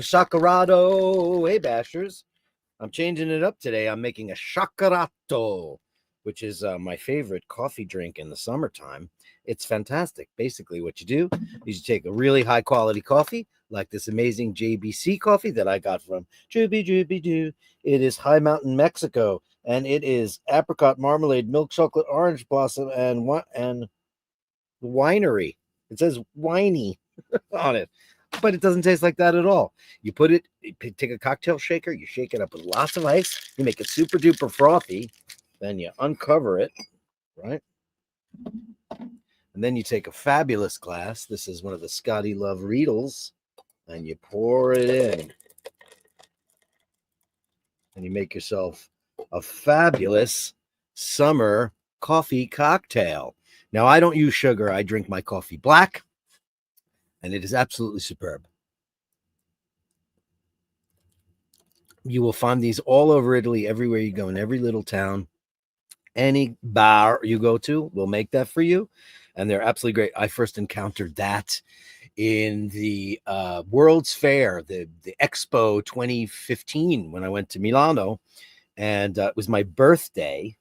Shakarado. Hey, Bashers. I'm changing it up today. I'm making a shakarato, which is my favorite coffee drink in the summertime. It's fantastic. Basically, what you do is you take a really high quality coffee, like this amazing JBC coffee that I got from Juby. It is High Mountain, Mexico, and it is apricot marmalade, milk chocolate, orange blossom, and winery. It says winey on it, but it doesn't taste like that at all. You take a cocktail shaker, you shake it up with lots of ice, you make it super duper frothy, then you uncover it, right? And then you take a fabulous glass. This is one of the Scotty Love Riedels, and you pour it in. And you make yourself a fabulous summer coffee cocktail. Now, I don't use sugar. I drink my coffee black, and it is absolutely superb. You will find these all over Italy, everywhere you go, in every little town. Any bar you go to will make that for you, and they're absolutely great. I first encountered that in the World's Fair, the Expo 2015, when I went to Milano, and it was my birthday.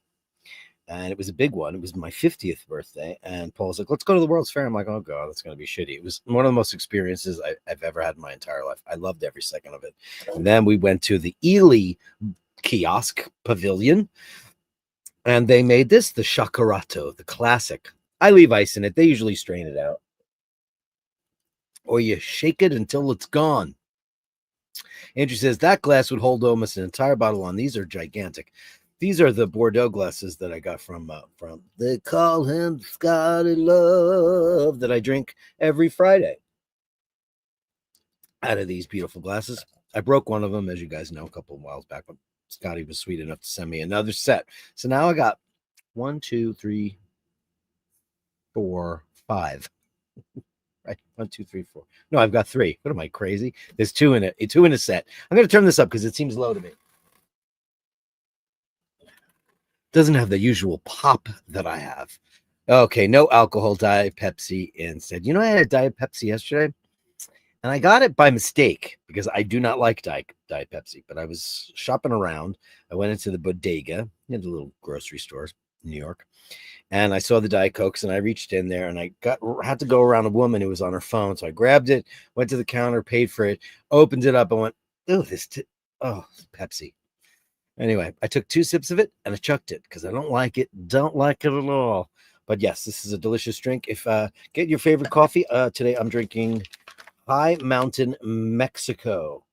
And it was a big one. It was my 50th birthday. And Paul's like, let's go to the World's Fair. I'm like, oh, God, that's going to be shitty. It was one of the most experiences I've ever had in my entire life. I loved every second of it. And then we went to the Ely kiosk pavilion. And they made this, the Shakarato, the classic. I leave ice in it. They usually strain it out. Or you shake it until it's gone. Andrew says, that glass would hold almost an entire bottle on. These are gigantic. These are the Bordeaux glasses that I got from they call him Scotty Love, that I drink every Friday out of these beautiful glasses. I broke one of them, as you guys know, a couple of whiles back, but Scotty was sweet enough to send me another set. So now I got 1, 2, 3, 4, 5. Right? 1, 2, 3, 4. No, I've got 3. What am I, crazy? There's 2 in it. 2 in a set. I'm going to turn this up because it seems low to me. Doesn't have the usual pop that I have. Okay, no alcohol, Diet Pepsi instead. You know, I had a Diet Pepsi yesterday, and I got it by mistake because I do not like Diet Pepsi, but I was shopping around. I went into the bodega, the little grocery stores in New York, and I saw the Diet Cokes, and I reached in there, and I had to go around a woman who was on her phone, so I grabbed it, went to the counter, paid for it, opened it up, and went, oh, Pepsi. Anyway, I took 2 sips of it and I chucked it because I don't like it. Don't like it at all. But yes, this is a delicious drink. If get your favorite coffee. Today I'm drinking High Mountain, Mexico.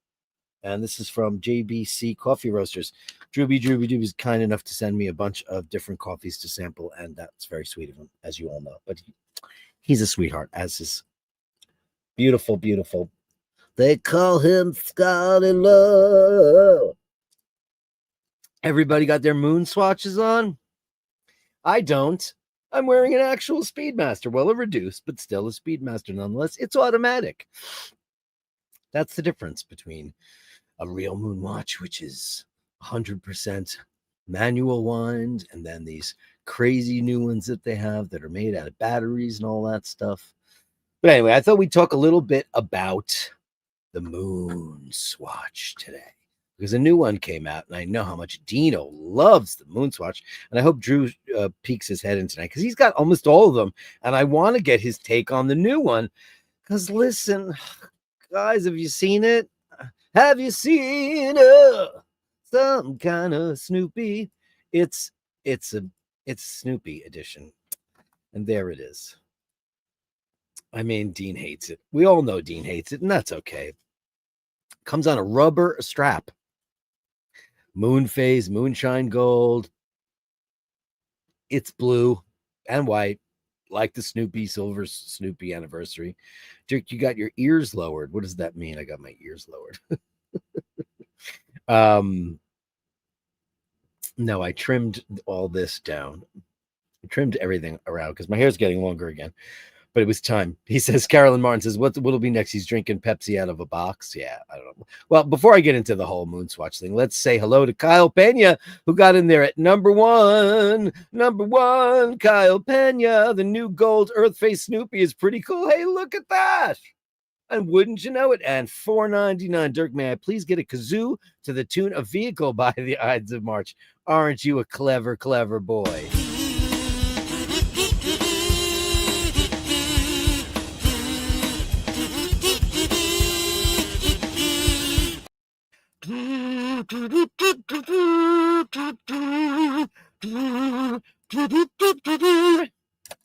And this is from JBC Coffee Roasters. Drooby was kind enough to send me a bunch of different coffees to sample, and that's very sweet of him, as you all know. But he's a sweetheart, as is beautiful. They call him Scotty Love. Everybody got their MoonSwatches on? I don't. I'm wearing an actual Speedmaster. Well, a reduced, but still a Speedmaster nonetheless. It's automatic. That's the difference between a real MoonWatch, which is 100% manual wind, and then these crazy new ones that they have that are made out of batteries and all that stuff. But anyway, I thought we'd talk a little bit about the MoonSwatch today, because a new one came out, and I know how much Dino loves the MoonSwatch, and I hope Drew peeks his head in tonight, because he's got almost all of them, and I want to get his take on the new one, because listen, guys, have you seen it? Have you seen some kind of Snoopy? It's a Snoopy edition, and there it is. I mean, Dean hates it. We all know Dean hates it, and that's okay. Comes on a rubber strap. Moon phase, moonshine gold. It's blue and white, like the silver Snoopy anniversary. Dirk, you got your ears lowered. What does that mean? I got my ears lowered. No, I trimmed all this down. I trimmed everything around because my hair's getting longer again. But it was time. He says, Carolyn Martin says, what'll be next? He's drinking Pepsi out of a box. Yeah, I don't know. Well, before I get into the whole MoonSwatch thing, let's say hello to Kyle Pena, who got in there at number one. Number one, Kyle Pena. The new gold Earth Face Snoopy is pretty cool. Hey, look at that. And wouldn't you know it? And $4.99. Dirk, may I please get a kazoo to the tune of Vehicle by the Ides of March? Aren't you a clever, clever boy?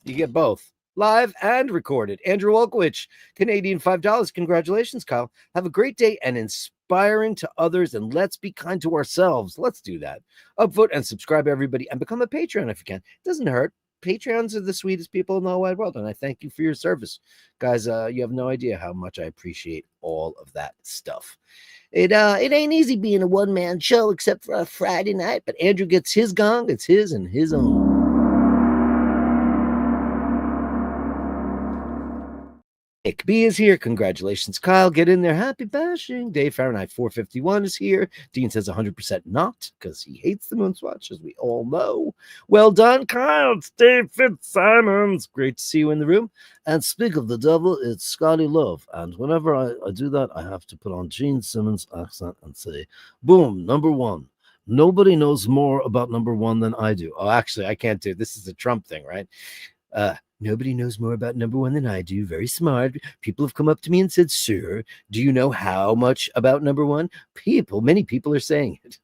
You get both live and recorded. Andrew Olkowicz, Canadian $5. Congratulations, Kyle. Have a great day and inspiring to others, and let's be kind to ourselves. Let's do that. Upvote and subscribe, everybody, and become a Patreon if you can. It doesn't hurt. Patreons are the sweetest people in the whole wide world, and I thank you for your service. Guys, you have no idea how much I appreciate all of that stuff. It ain't easy being a one-man show except for a Friday night, but Andrew gets his gong. It's his and his own. Nick B is here. Congratulations, Kyle. Get in there. Happy bashing. Dave Fahrenheit 451 is here. Dean says 100% not because he hates the MoonSwatch, as we all know. Well done, Kyle. It's Dave Fitzsimons. Great to see you in the room. And speak of the devil, it's Scotty Love. And whenever I do that, I have to put on Gene Simmons' accent and say, boom, number one. Nobody knows more about number one than I do. Oh, actually, I can't do it. This is a Trump thing, right? Nobody knows more about number one than I do. Very smart. People have come up to me and said, sir, do you know how much about number one? Many people are saying it.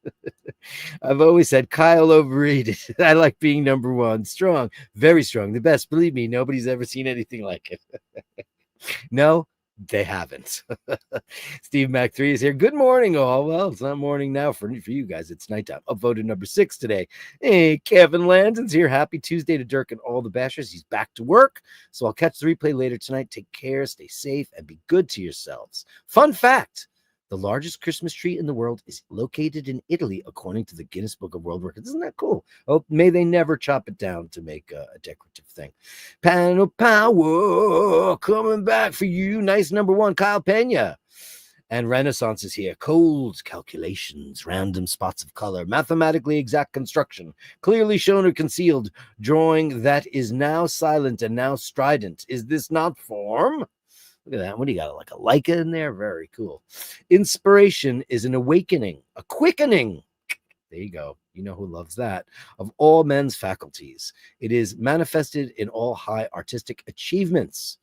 I've always said, Kyle overrated. I like being number one. Strong, very strong. The best. Believe me, nobody's ever seen anything like it. No, they haven't. Steve Mac 3 is here. Good morning, all. Well, it's not morning now for you guys. It's nighttime. Upvoted number 6 today. Hey, Kevin Landon's here. Happy Tuesday to Dirk and all the bashers. He's back to work, so I'll catch the replay later tonight. Take care, stay safe, and be good to yourselves. Fun fact. The largest Christmas tree in the world is located in Italy, according to the Guinness Book of World Records. Isn't that cool? Oh, may they never chop it down to make a decorative thing. Panel Power coming back for you. Nice number one, Kyle Pena. And Renaissance is here. Cold calculations, random spots of color, mathematically exact construction, clearly shown or concealed, drawing that is now silent and now strident. Is this not form? Look at that. What do you got? Like a Leica in there? Very cool. Inspiration is an awakening, a quickening. There you go. You know who loves that. Of all men's faculties. It is manifested in all high artistic achievements.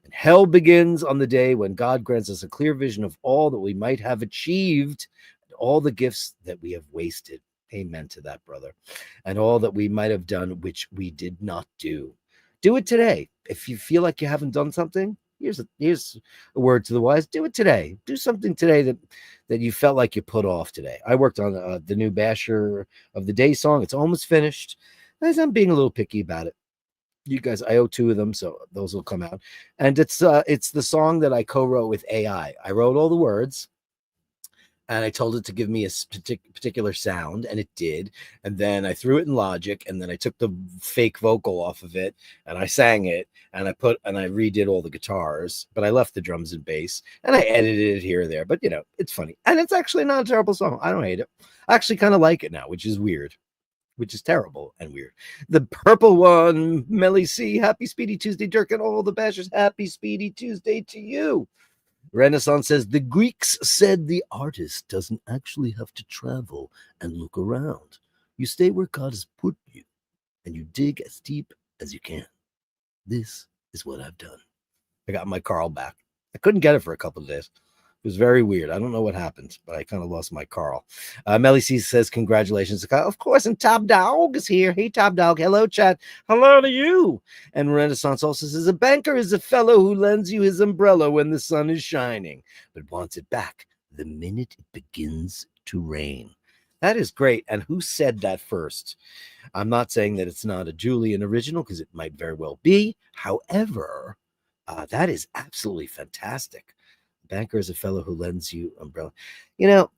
And hell begins on the day when God grants us a clear vision of all that we might have achieved, and all the gifts that we have wasted. Amen to that, brother. And all that we might have done, which we did not do. Do it today. If you feel like you haven't done something, here's a word to the wise. Do it today. Do something today that you felt like you put off today. I worked on the new Basher of the Day song. It's almost finished. As I'm being a little picky about it. You guys, I owe 2 of them, so those will come out. And it's the song that I co-wrote with AI. I wrote all the words, and I told it to give me a particular sound, and it did. And then I threw it in Logic, and then I took the fake vocal off of it, and I sang it, and I redid all the guitars, but I left the drums and bass, and I edited it here or there. But it's funny, and it's actually not a terrible song. I don't hate it. I actually kind of like it now, which is weird. Which is terrible and weird. The purple one, Melly C. Happy Speedy Tuesday, Dirk, and all the bashers. Happy Speedy Tuesday to you. Renaissance says the Greeks said the artist doesn't actually have to travel and look around. You stay where God has put you, and you dig as deep as you can. This is what I've done. I got my Carl back. I couldn't get it for a couple of days. It was very weird. I don't know what happened, but I kind of lost my Carl. Melly C says, congratulations to Kyle. Of course, and Top Dog is here. Hey, Top Dog. Hello, chat. Hello to you. And Renaissance also says, a banker is a fellow who lends you his umbrella when the sun is shining, but wants it back the minute it begins to rain. That is great. And who said that first? I'm not saying that it's not a Julian original because it might very well be. However, that is absolutely fantastic. Banker is a fellow who lends you umbrella. You know,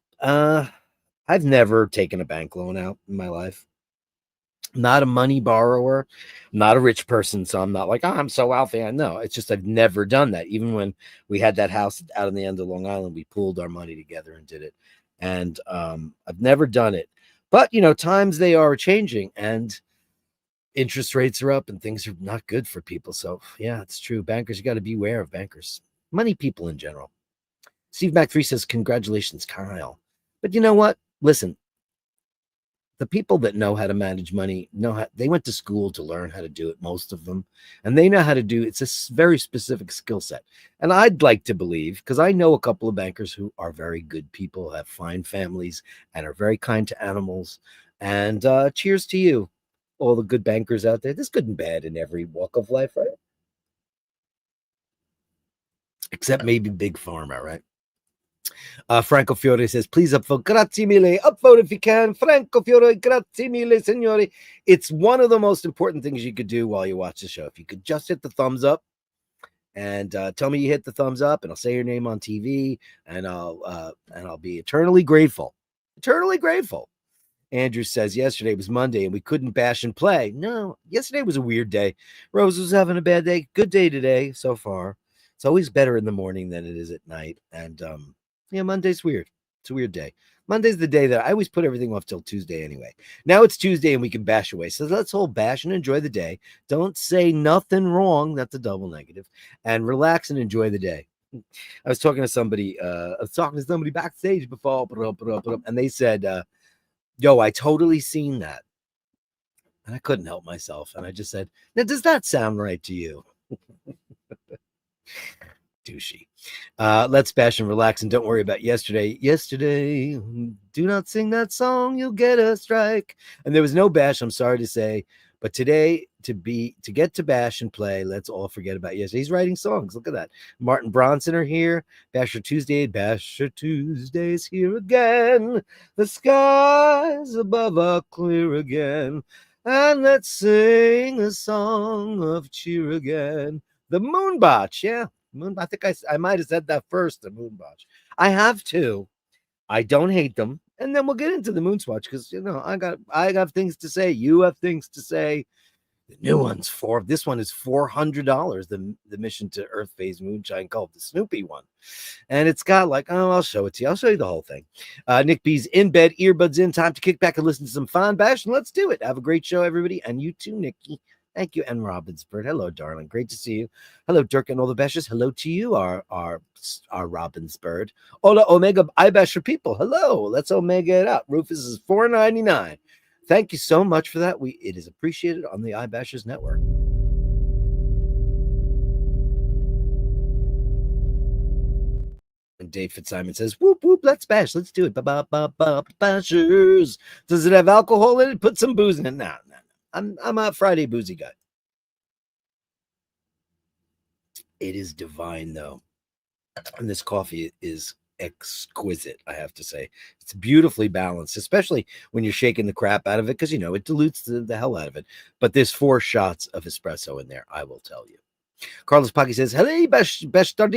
I've never taken a bank loan out in my life. Not a money borrower, not a rich person. So I'm not like, oh, I'm so wealthy. I know. It's just I've never done that. Even when we had that house out on the end of Long Island, we pooled our money together and did it. And I've never done it. But, times they are changing and interest rates are up and things are not good for people. So, yeah, it's true. Bankers, you got to beware of bankers, money people in general. Steve Mac 3 says, congratulations, Kyle. But you know what? Listen, the people that know how to manage money know how they went to school to learn how to do it, most of them, and they know how to do it's a very specific skill set. And I'd like to believe, because I know a couple of bankers who are very good people, have fine families, and are very kind to animals. And cheers to you, all the good bankers out there. There's good and bad in every walk of life, right? Except maybe big pharma, right? Franco Fiore says, please upvote. Grazie mille. Upvote if you can. Franco Fiore, grazie mille, signori. It's one of the most important things you could do while you watch the show. If you could just hit the thumbs up and tell me you hit the thumbs up, and I'll say your name on TV, and I'll be eternally grateful. Eternally grateful. Andrew says yesterday was Monday and we couldn't bash and play. No, yesterday was a weird day. Rose was having a bad day. Good day today so far. It's always better in the morning than it is at night. And yeah, Monday's weird. It's a weird day. Monday's the day that I always put everything off till Tuesday anyway. Now it's Tuesday and we can bash away. So let's all bash and enjoy the day. Don't say nothing wrong. That's a double negative. And relax and enjoy the day. I was talking to somebody. Backstage before, and they said, yo, I totally seen that. And I couldn't help myself. And I just said, now, does that sound right to you? Douchey. Let's bash and relax and don't worry about yesterday. Yesterday, do not sing that song, you'll get a strike. And there was no bash, I'm sorry to say. But today, to get to bash and play, let's all forget about yesterday. He's writing songs. Look at that. Martin Bronson are here. Basher Tuesday's here again. The skies above are clear again. And let's sing a song of cheer again. The Moonbotch, yeah. I think I might have said that first, the Moonbotch. I have two. I don't hate them. And then we'll get into the MoonSwatch because I got things to say. You have things to say. The new one's this one is $400. The Mission to Earth Phase Moonshine Cult, the Snoopy one. And it's got I'll show it to you. I'll show you the whole thing. Nick B's in bed, earbuds in, time to kick back and listen to some fun bash. And let's do it. Have a great show, everybody. And you too, Nikki. Thank you, and Robbinsbird. Hello, darling. Great to see you. Hello, Dirk and all the bashers. Hello to you, our Robbinsbird. Hola, Omega iBasher people. Hello. Let's Omega it up. Rufus is $4.99. Thank you so much for that. It is appreciated on the iBashers Network. And Dave Fitzsimon says, whoop, whoop, let's bash. Let's do it. Bashers. Does it have alcohol in it? Put some booze in it. No. I'm a Friday boozy guy. It is divine, though. And this coffee is exquisite, I have to say. It's beautifully balanced, especially when you're shaking the crap out of it, because, it dilutes the hell out of it. But there's 4 shots of espresso in there, I will tell you. Carlos Paki says, hello, bastarditas.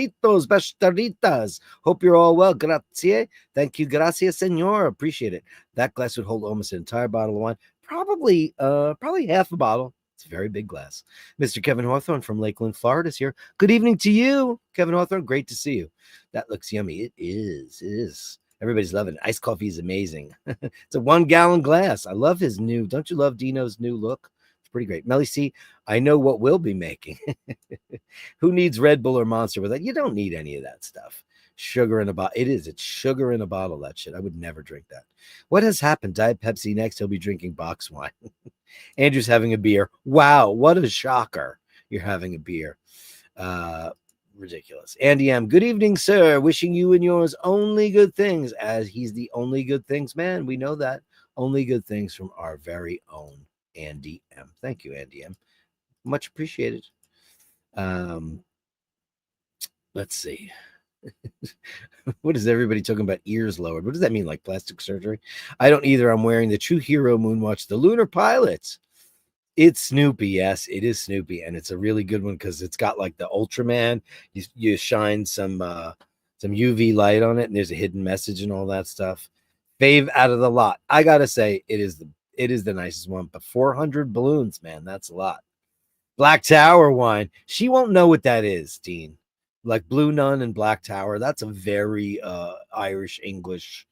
Hope you're all well. Grazie. Thank you. Gracias, senor. Appreciate it. That glass would hold almost an entire bottle of wine. Probably half a bottle. It's a very big glass. Mr. Kevin Hawthorne from Lakeland, Florida is here. Good evening to you, Kevin Hawthorne. Great to see you. That looks yummy. It is. It is. Everybody's loving it. Iced coffee is amazing. It's a 1-gallon glass. I love his new. Don't you love Dino's new look? It's pretty great. Melly C, I know what we'll be making. Who needs Red Bull or Monster with that? You don't need any of that stuff. Sugar in a bottle. It's sugar in a bottle, that shit. I would never drink that. What has happened? Diet Pepsi next. He'll be drinking box wine. Andrew's having a beer. Wow, what a shocker. You're having a beer. Ridiculous. Andy M. Good evening, sir. Wishing you and yours only good things, as he's the only good things man. We know that. Only good things from our very own Andy M. Thank you, Andy M. Much appreciated. Let's see. What is everybody talking about? Ears lowered. What does that mean? Like plastic surgery? I don't either. I'm wearing the True Hero MoonSwatch, the Lunar Pilot. It's Snoopy. Yes, it is Snoopy, and it's a really good one because it's got like the Ultraman. You shine some UV light on it, and there's a hidden message and all that stuff. Fave out of the lot. I gotta say, it is the nicest one. But 400 balloons, man, that's a lot. Black Tower wine. She won't know what that is, Dean. Like Blue Nun and Black Tower. That's a very Irish English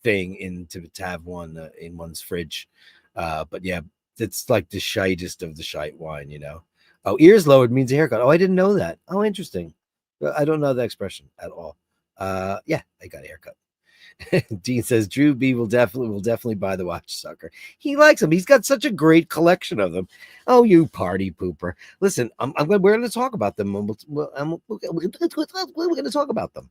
thing to have one in one's fridge. But yeah, it's like the shitest of the shite wine, you know. Oh, ears lowered means a haircut. Oh, I didn't know that. Oh, interesting. I don't know that expression at all. Yeah, I got a haircut. Dean says Drew B will definitely buy the watch, sucker. He likes them. He's got such a great collection of them. Oh, you party pooper! Listen, we're going to talk about them. We're going to talk about them.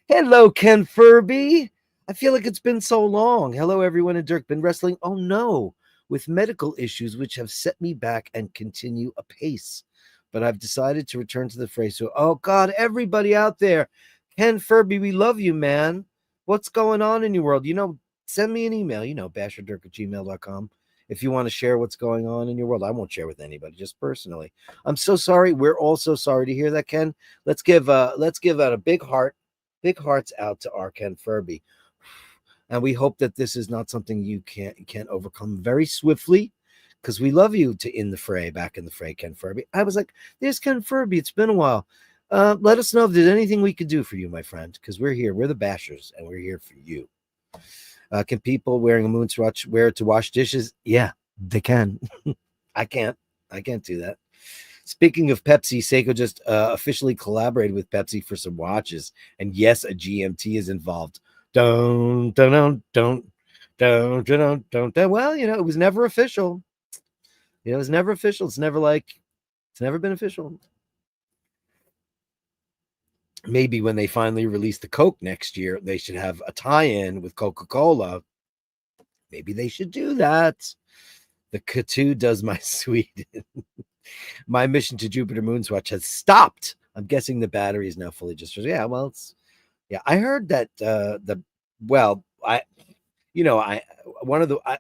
Hello, Ken Furby. I feel like it's been so long. Hello, everyone. And Dirk, been wrestling. Oh no, with medical issues which have set me back and continue apace. But I've decided to return to the fray. So, oh God, everybody out there, Ken Furby, we love you, man. What's going on in your world? You know, send me an email, basherdirk@gmail.com. If you want to share what's going on in your world. I won't share with anybody, just personally. I'm so sorry. We're all so sorry to hear that, Ken. Let's give out a big hearts out to our Ken Furby. And we hope that this is not something you can't overcome very swiftly, because we love you back in the fray, Ken Furby. I was like, there's Ken Furby. It's been a while. Let us know if there's anything we could do for you, my friend, because we're here. We're the Bashers, and we're here for you. Can people wearing a MoonSwatch wear it to wash dishes? Yeah, they can. I can't do that. Speaking of Pepsi, Seiko just officially collaborated with Pepsi for some watches, and yes, a GMT is involved. Don't. Well, it was never official. It was never official. It's never been official. Maybe when they finally release the Coke next year, they should have a tie-in with Coca-Cola. Maybe they should do that. The K2 does my sweet. My mission to Jupiter MoonSwatch has stopped. I'm guessing the battery is now fully discharged. Yeah, well, I heard that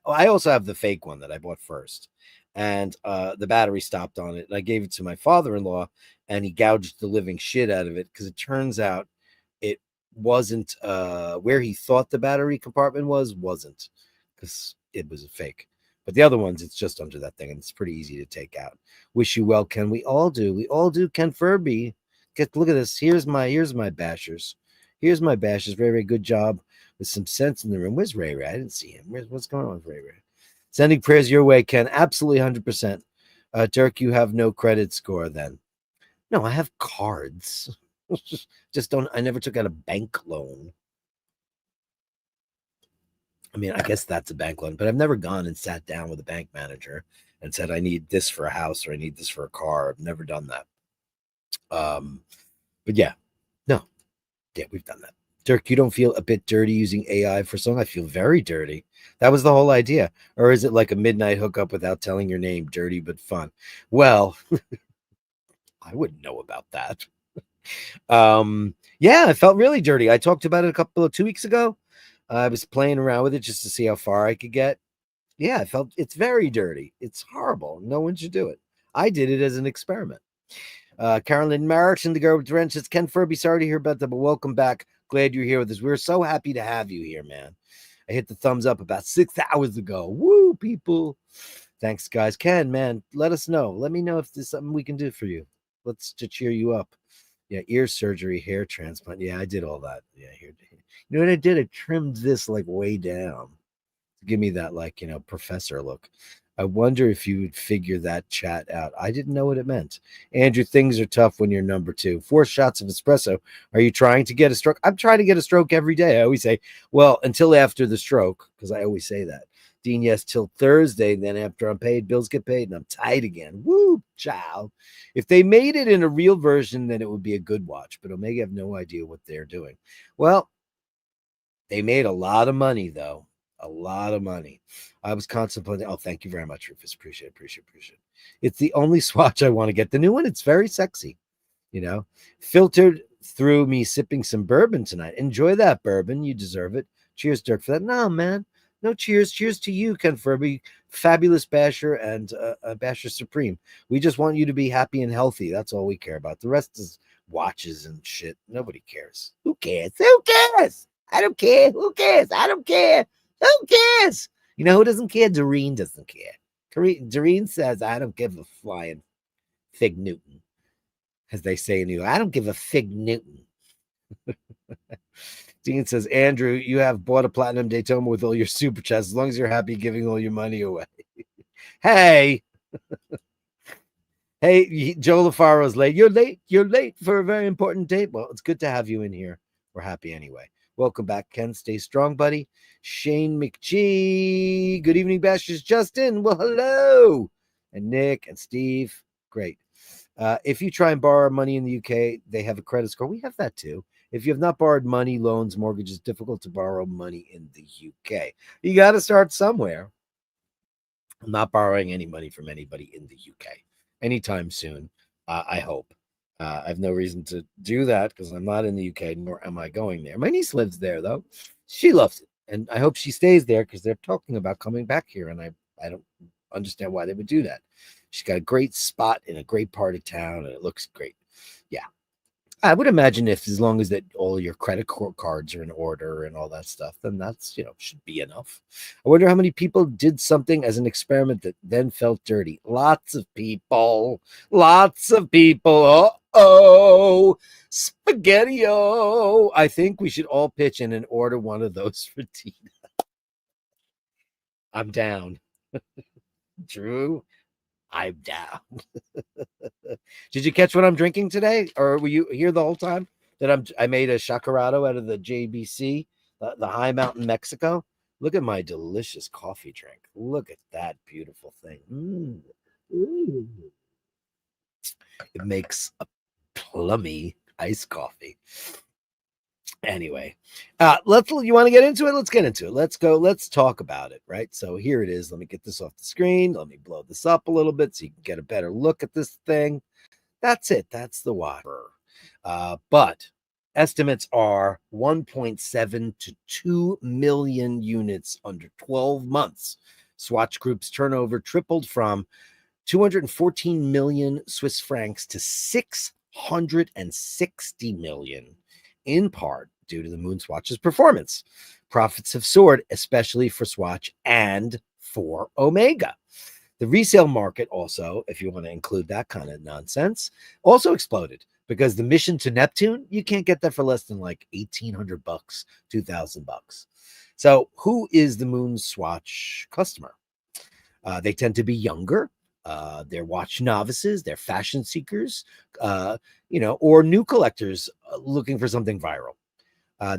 I also have the fake one that I bought first, and the battery stopped on it, and I gave it to my father-in-law, and he gouged the living shit out of it, because it turns out it wasn't where he thought the battery compartment wasn't, because it was a fake. But the other ones, it's just under that thing, and it's pretty easy to take out. Wish you well, Ken. We all do, Ken Furby. Look at this. Here's my bashers. Here's my bashers. Very, very good job with some sense in the room. Where's Ray Ray? I didn't see him. What's going on with Ray Ray? Sending prayers your way, Ken. Absolutely 100%. Dirk, you have no credit score then. No, I have cards. Just don't. I never took out a bank loan. I mean, I guess that's a bank loan, but I've never gone and sat down with a bank manager and said, I need this for a house or I need this for a car. I've never done that. But yeah, no. Yeah, we've done that. Dirk, you don't feel a bit dirty using AI for song? I feel very dirty. That was the whole idea. Or is it like a midnight hookup without telling your name? Dirty but fun. Well, I wouldn't know about that. Yeah, I felt really dirty. I talked about it 2 weeks ago. I was playing around with it just to see how far I could get. Yeah, I felt it's very dirty. It's horrible. No one should do it. I did it as an experiment. Carolyn Marriott and the girl with the wrench says, Ken Furby, sorry to hear about that, but welcome back. Glad you're here with us. We're so happy to have you here, man. I hit the thumbs up about 6 hours ago. Woo, people. Thanks, guys. Ken, man, let us know. Let me know if there's something we can do for you. Let's to cheer you up. Yeah, ear surgery, hair transplant. Yeah, I did all that. Yeah, here. You know what I did? I trimmed this like way down to give me that professor look. I wonder if you would figure that chat out. I didn't know what it meant. Andrew, things are tough when you're number 2. 4 shots of espresso. Are you trying to get a stroke? I'm trying to get a stroke every day. I always say, well, until after the stroke, because I always say that. Dean, yes, till Thursday. Then after I'm paid, bills get paid, and I'm tight again. Woo, child. If they made it in a real version, then it would be a good watch. But Omega have no idea what they're doing. Well, they made a lot of money, though. A lot of money. I was contemplating. Oh, thank you very much, Rufus. Appreciate it. It's the only Swatch I want to get. The new one, it's very sexy. Filtered through me sipping some bourbon tonight. Enjoy that bourbon. You deserve it. Cheers, Dirk, for that. No, man. No cheers. Cheers to you, Ken Furby, fabulous Basher, and Basher Supreme. We just want you to be happy and healthy. That's all we care about. The rest is watches and shit. Nobody cares. Who cares? Who cares? I don't care. Who cares? I don't care. Who cares? You know who doesn't care? Doreen doesn't care. Doreen says, I don't give a flying fig Newton. As they say in New York, I don't give a fig Newton. Dean says, Andrew, you have bought a platinum Daytona with all your super chats, as long as you're happy giving all your money away. Hey. Hey, Joe LaFaro's late. You're late. You're late for a very important date. Well, it's good to have you in here. We're happy anyway. Welcome back, Ken. Stay strong, buddy. Shane McGee. Good evening, Bashers. Justin. Well, hello. And Nick and Steve. Great. If you try and borrow money in the UK, they have a credit score. We have that too. If you have not borrowed money, loans, mortgages, it's difficult to borrow money in the UK. You got to start somewhere. I'm not borrowing any money from anybody in the UK anytime soon, I hope. I have no reason to do that because I'm not in the UK, nor am I going there. My niece lives there, though. She loves it, and I hope she stays there because they're talking about coming back here, and I don't understand why they would do that. She's got a great spot in a great part of town, and it looks great. Yeah. I would imagine if as long as that all your credit cards are in order and all that stuff, then that's, should be enough. I wonder how many people did something as an experiment that then felt dirty. Lots of people. Lots of people. Uh-oh. Spaghetti-o. I think we should all pitch in and order one of those for Tina. I'm down. Drew, I'm down. Did you catch what I'm drinking today? Or were you here the whole time that I made a Chacarado out of the JBC, the High Mountain, Mexico? Look at my delicious coffee drink. Look at that beautiful thing. It makes a plummy iced coffee. Anyway, you want to get into it? Let's get into it. Let's go. Let's talk about it, right? So here it is. Let me get this off the screen. Let me blow this up a little bit so you can get a better look at this thing. That's it. That's the whopper. But estimates are 1.7 to 2 million units under 12 months. Swatch Group's turnover tripled from 214 million Swiss francs to 660 million, in part due to the MoonSwatch's performance. Profits have soared, especially for Swatch and for Omega. The resale market also, if you want to include that kind of nonsense, also exploded because the mission to Neptune, you can't get that for less than like $1,800, $2,000. So who is the MoonSwatch customer? They tend to be younger. They're watch novices. They're fashion seekers, or new collectors looking for something viral.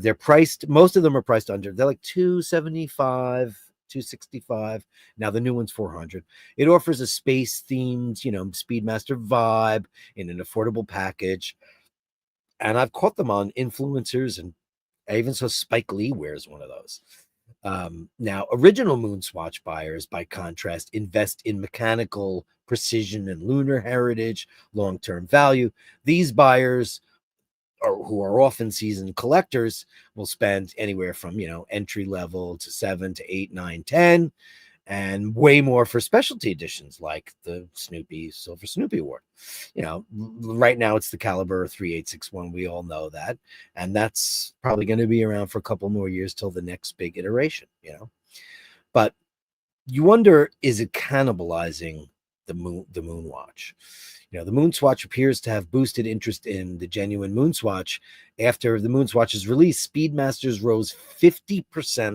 They're priced. Most of them are priced under. They're like $275. $265. Now the new one's $400. It offers a space themed, Speedmaster vibe in an affordable package. And I've caught them on influencers, and I even saw Spike Lee wears one of those. Now, original MoonSwatch buyers, by contrast, invest in mechanical precision and lunar heritage, long-term value. These buyers, who are often seasoned collectors, will spend anywhere from, entry level to 7 to 8, 9, 10, and way more for specialty editions like the Silver Snoopy Award. Right now it's the Caliber 3861. We all know that. And that's probably going to be around for a couple more years till the next big iteration, But you wonder, is it cannibalizing the Moonwatch? The MoonSwatch appears to have boosted interest in the genuine MoonSwatch. After the MoonSwatch's release, Speedmasters rose 50%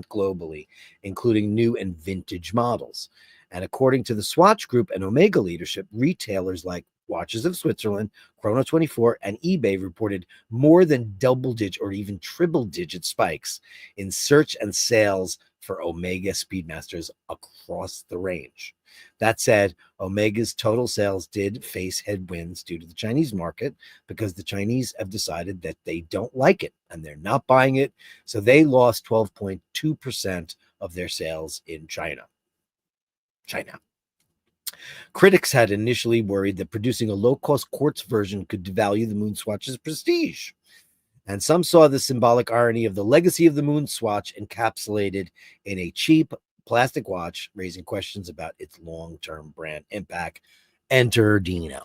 globally, including new and vintage models. And according to the Swatch Group and Omega leadership, retailers like Watches of Switzerland, Chrono24, and eBay reported more than double-digit or even triple-digit spikes in search and sales for Omega Speedmasters across the range. That said, Omega's total sales did face headwinds due to the Chinese market because the Chinese have decided that they don't like it and they're not buying it. So they lost 12.2% of their sales in China. Critics had initially worried that producing a low-cost quartz version could devalue the MoonSwatch's prestige. And some saw the symbolic irony of the legacy of the MoonSwatch encapsulated in a cheap plastic watch, raising questions about its long-term brand impact. Enter Dino.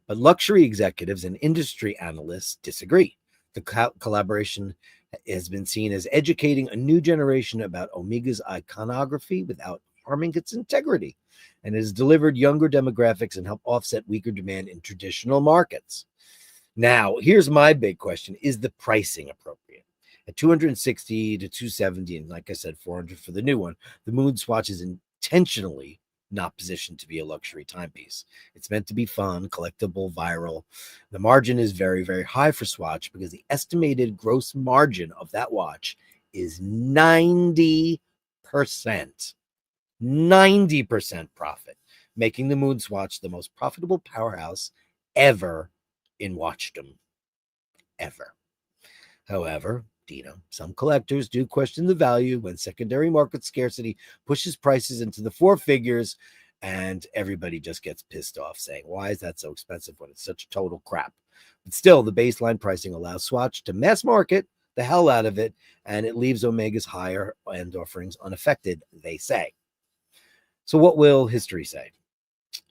But luxury executives and industry analysts disagree. The collaboration has been seen as educating a new generation about Omega's iconography without harming its integrity, and has delivered younger demographics and helped offset weaker demand in traditional markets. Now, here's my big question. Is the pricing appropriate? At 260 to 270, and like I said, 400 for the new one, the MoonSwatch is intentionally not positioned to be a luxury timepiece. It's meant to be fun, collectible, viral. The margin is very, very high for Swatch because the estimated gross margin of that watch is 90%. 90% profit, making the MoonSwatch the most profitable powerhouse ever in watchdom. Ever. However, Dino, some collectors do question the value when secondary market scarcity pushes prices into the four figures, and everybody just gets pissed off saying, why is that so expensive when it's such total crap? But still, the baseline pricing allows Swatch to mass market the hell out of it, and it leaves Omega's higher end offerings unaffected, they say. So what will history say?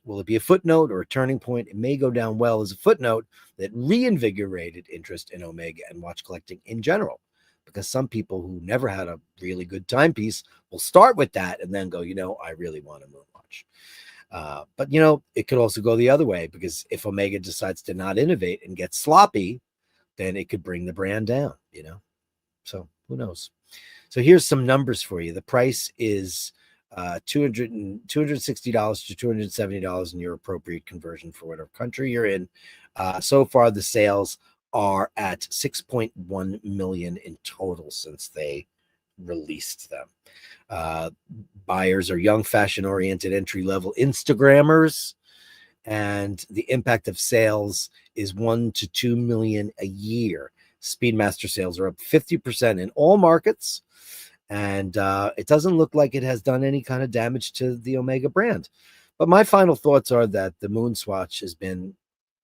Will it be a footnote or a turning point? It may go down well as a footnote that reinvigorated interest in Omega and watch collecting in general, because some people who never had a really good timepiece will start with that and then go, I really want a MoonWatch. But, it could also go the other way, because if Omega decides to not innovate and get sloppy, then it could bring the brand down, So who knows? So here's some numbers for you. The price is $260 to $270 in your appropriate conversion for whatever country you're in. So far, the sales are at 6.1 million in total since they released them. Buyers are young, fashion-oriented, entry-level Instagrammers, and the impact of sales is 1 to 2 million a year. Speedmaster sales are up 50% in all markets, and it doesn't look like it has done any kind of damage to the Omega brand. But my final thoughts are that the MoonSwatch has been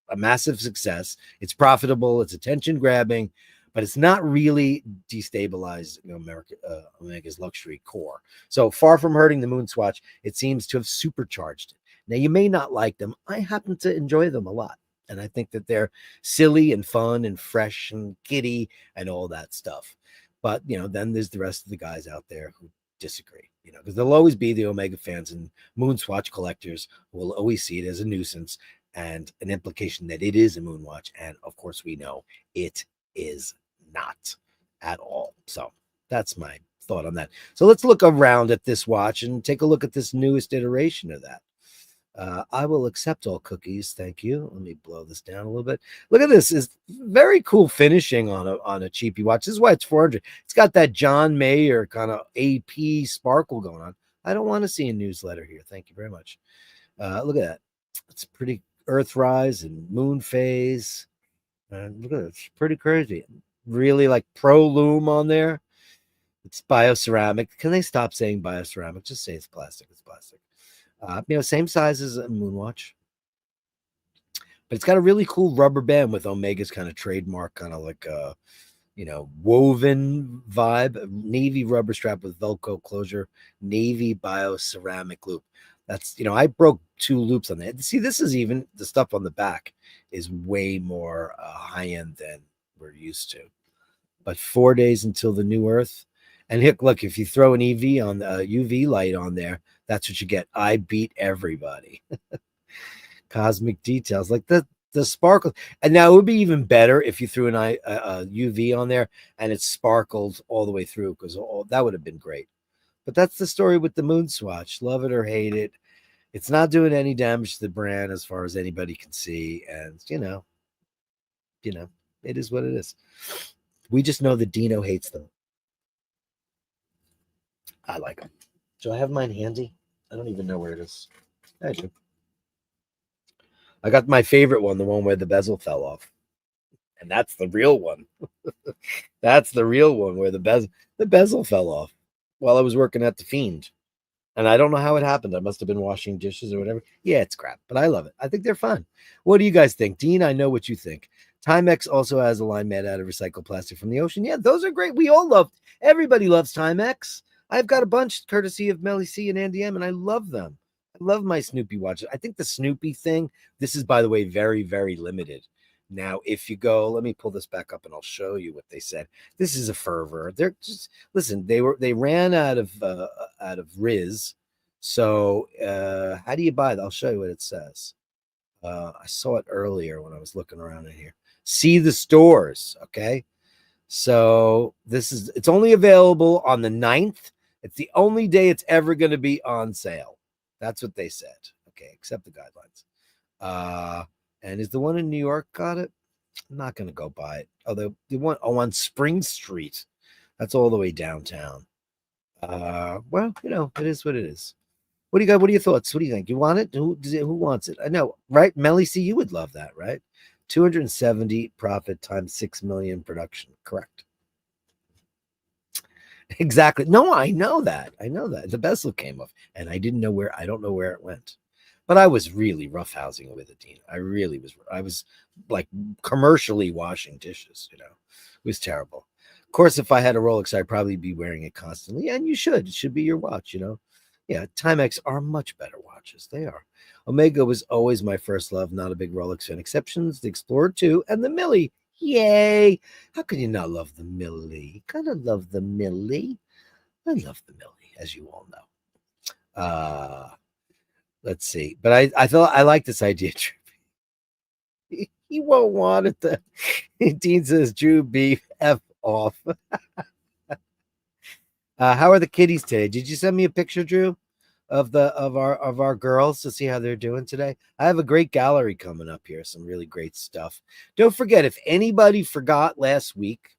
a massive success. It's profitable, it's attention grabbing, but it's not really destabilized Omega's luxury core. So far from hurting the MoonSwatch, it seems to have supercharged it. Now, you may not like them. I happen to enjoy them a lot. And I think that they're silly and fun and fresh and giddy and all that stuff. But, then there's the rest of the guys out there who disagree, because there'll always be the Omega fans and MoonSwatch collectors who will always see it as a nuisance and an implication that it is a MoonWatch. And of course, we know it is not at all. So that's my thought on that. So let's look around at this watch and take a look at this newest iteration of that. I will accept all cookies. Thank you. Let me blow this down a little bit. Look at this. Is very cool finishing on a cheapie watch. This is why it's 400. It's got that John Mayer kind of AP sparkle going on. I don't want to see a newsletter here. Thank you very much. Look at that. It's pretty Earthrise and moon phase. Look at it. It's pretty crazy. Really like pro loom on there. It's bioceramic. Can they stop saying bioceramic? Just say it's plastic. It's plastic. Same size as a MoonWatch, but it's got a really cool rubber band with Omega's kind of trademark, kind of like a, woven vibe, navy rubber strap with Velcro closure, navy bioceramic loop. That's, I broke 2 loops on that. See, this is even the stuff on the back is way more high end than we're used to. But 4 days until the new Earth. And look, if you throw an UV on the UV light on there, that's what you get. I beat everybody. Cosmic details like the sparkle. And now it would be even better if you threw an UV on there and it sparkled all the way through, because that would have been great. But that's the story with the MoonSwatch. Love it or hate it. It's not doing any damage to the brand as far as anybody can see. And, it is what it is. We just know that Dino hates them. I like them. Do I have mine handy? I don't even know where it is. I do. I got my favorite one, the one where the bezel fell off. And that's the real one. That's the real one where the bezel fell off while I was working at the Fiend. And I don't know how it happened. I must have been washing dishes or whatever. Yeah, it's crap, but I love it. I think they're fun. What do you guys think? Dean, I know what you think. Timex also has a line made out of recycled plastic from the ocean. Yeah, those are great. Everybody loves Timex. I've got a bunch courtesy of Melly C and Andy M, and I love them. I love my Snoopy watches. I think the Snoopy thing, this is, by the way, very, very limited. Now, if you go, let me pull this back up and I'll show you what they said. This is a fervor. They're just, listen, they ran out of Riz. So how do you buy that? I'll show you what it says. I saw it earlier when I was looking around in here. See the stores, okay? So it's only available on the 9th. It's the only day it's ever going to be on sale. That's what they said. Okay, accept the guidelines. And is the one in New York got it? I'm not going to go buy it. Although the one on Spring Street, that's all the way downtown. Well, it is what it is. What do you got? What are your thoughts? What do you think? You want it? Who wants it? I know, right? Melly C, you would love that, right? 270 profit times 6 million production. Correct. Exactly. No, I know that. The bezel came off, and I don't know where it went. But I was really roughhousing with it, Dean. I really was. I was like commercially washing dishes, It was terrible. Of course, if I had a Rolex, I'd probably be wearing it constantly. And you should. It should be your watch, Yeah, Timex are much better watches. They are. Omega was always my first love. Not a big Rolex fan. Exceptions, the Explorer 2 and the Millie. Yay. How could you not love the Millie? Gotta love the Millie. I love the Millie, as you all know. Let's see. But I thought I like this idea, Drew. He won't want it. Dean says, Drew, beef F off. How are the kitties today? Did you send me a picture, Drew, of our girls to see how they're doing today? I have a great gallery coming up here, some really great stuff. Don't forget, if anybody forgot last week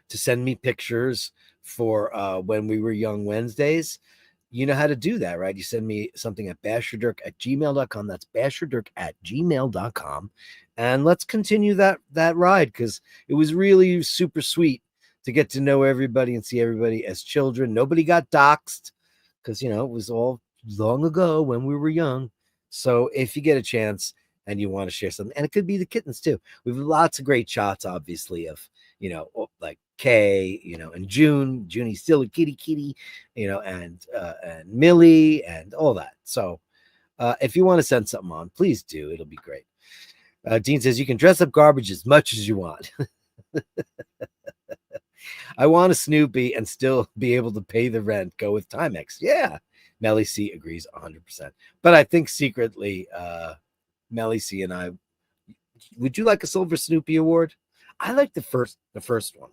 to send me pictures for when we were young Wednesdays, you know how to do that, right? You send me something at basherdirk@gmail.com. That's basherdirk@gmail.com. And let's continue that ride, because it was really super sweet to get to know everybody and see everybody as children. Nobody got doxxed because, it was all long ago when we were young. So if you get a chance and you want to share something, and it could be the kittens too. We have lots of great shots, obviously, of, like Kay, and Junie's still a kitty, and Millie and all that. So if you want to send something on, please do. It'll be great. Dean says you can dress up garbage as much as you want. I want a Snoopy and still be able to pay the rent. Go with Timex. Yeah. Melly C agrees 100%. But I think secretly, Melly C and I, would you like a Silver Snoopy Award? I like the first one,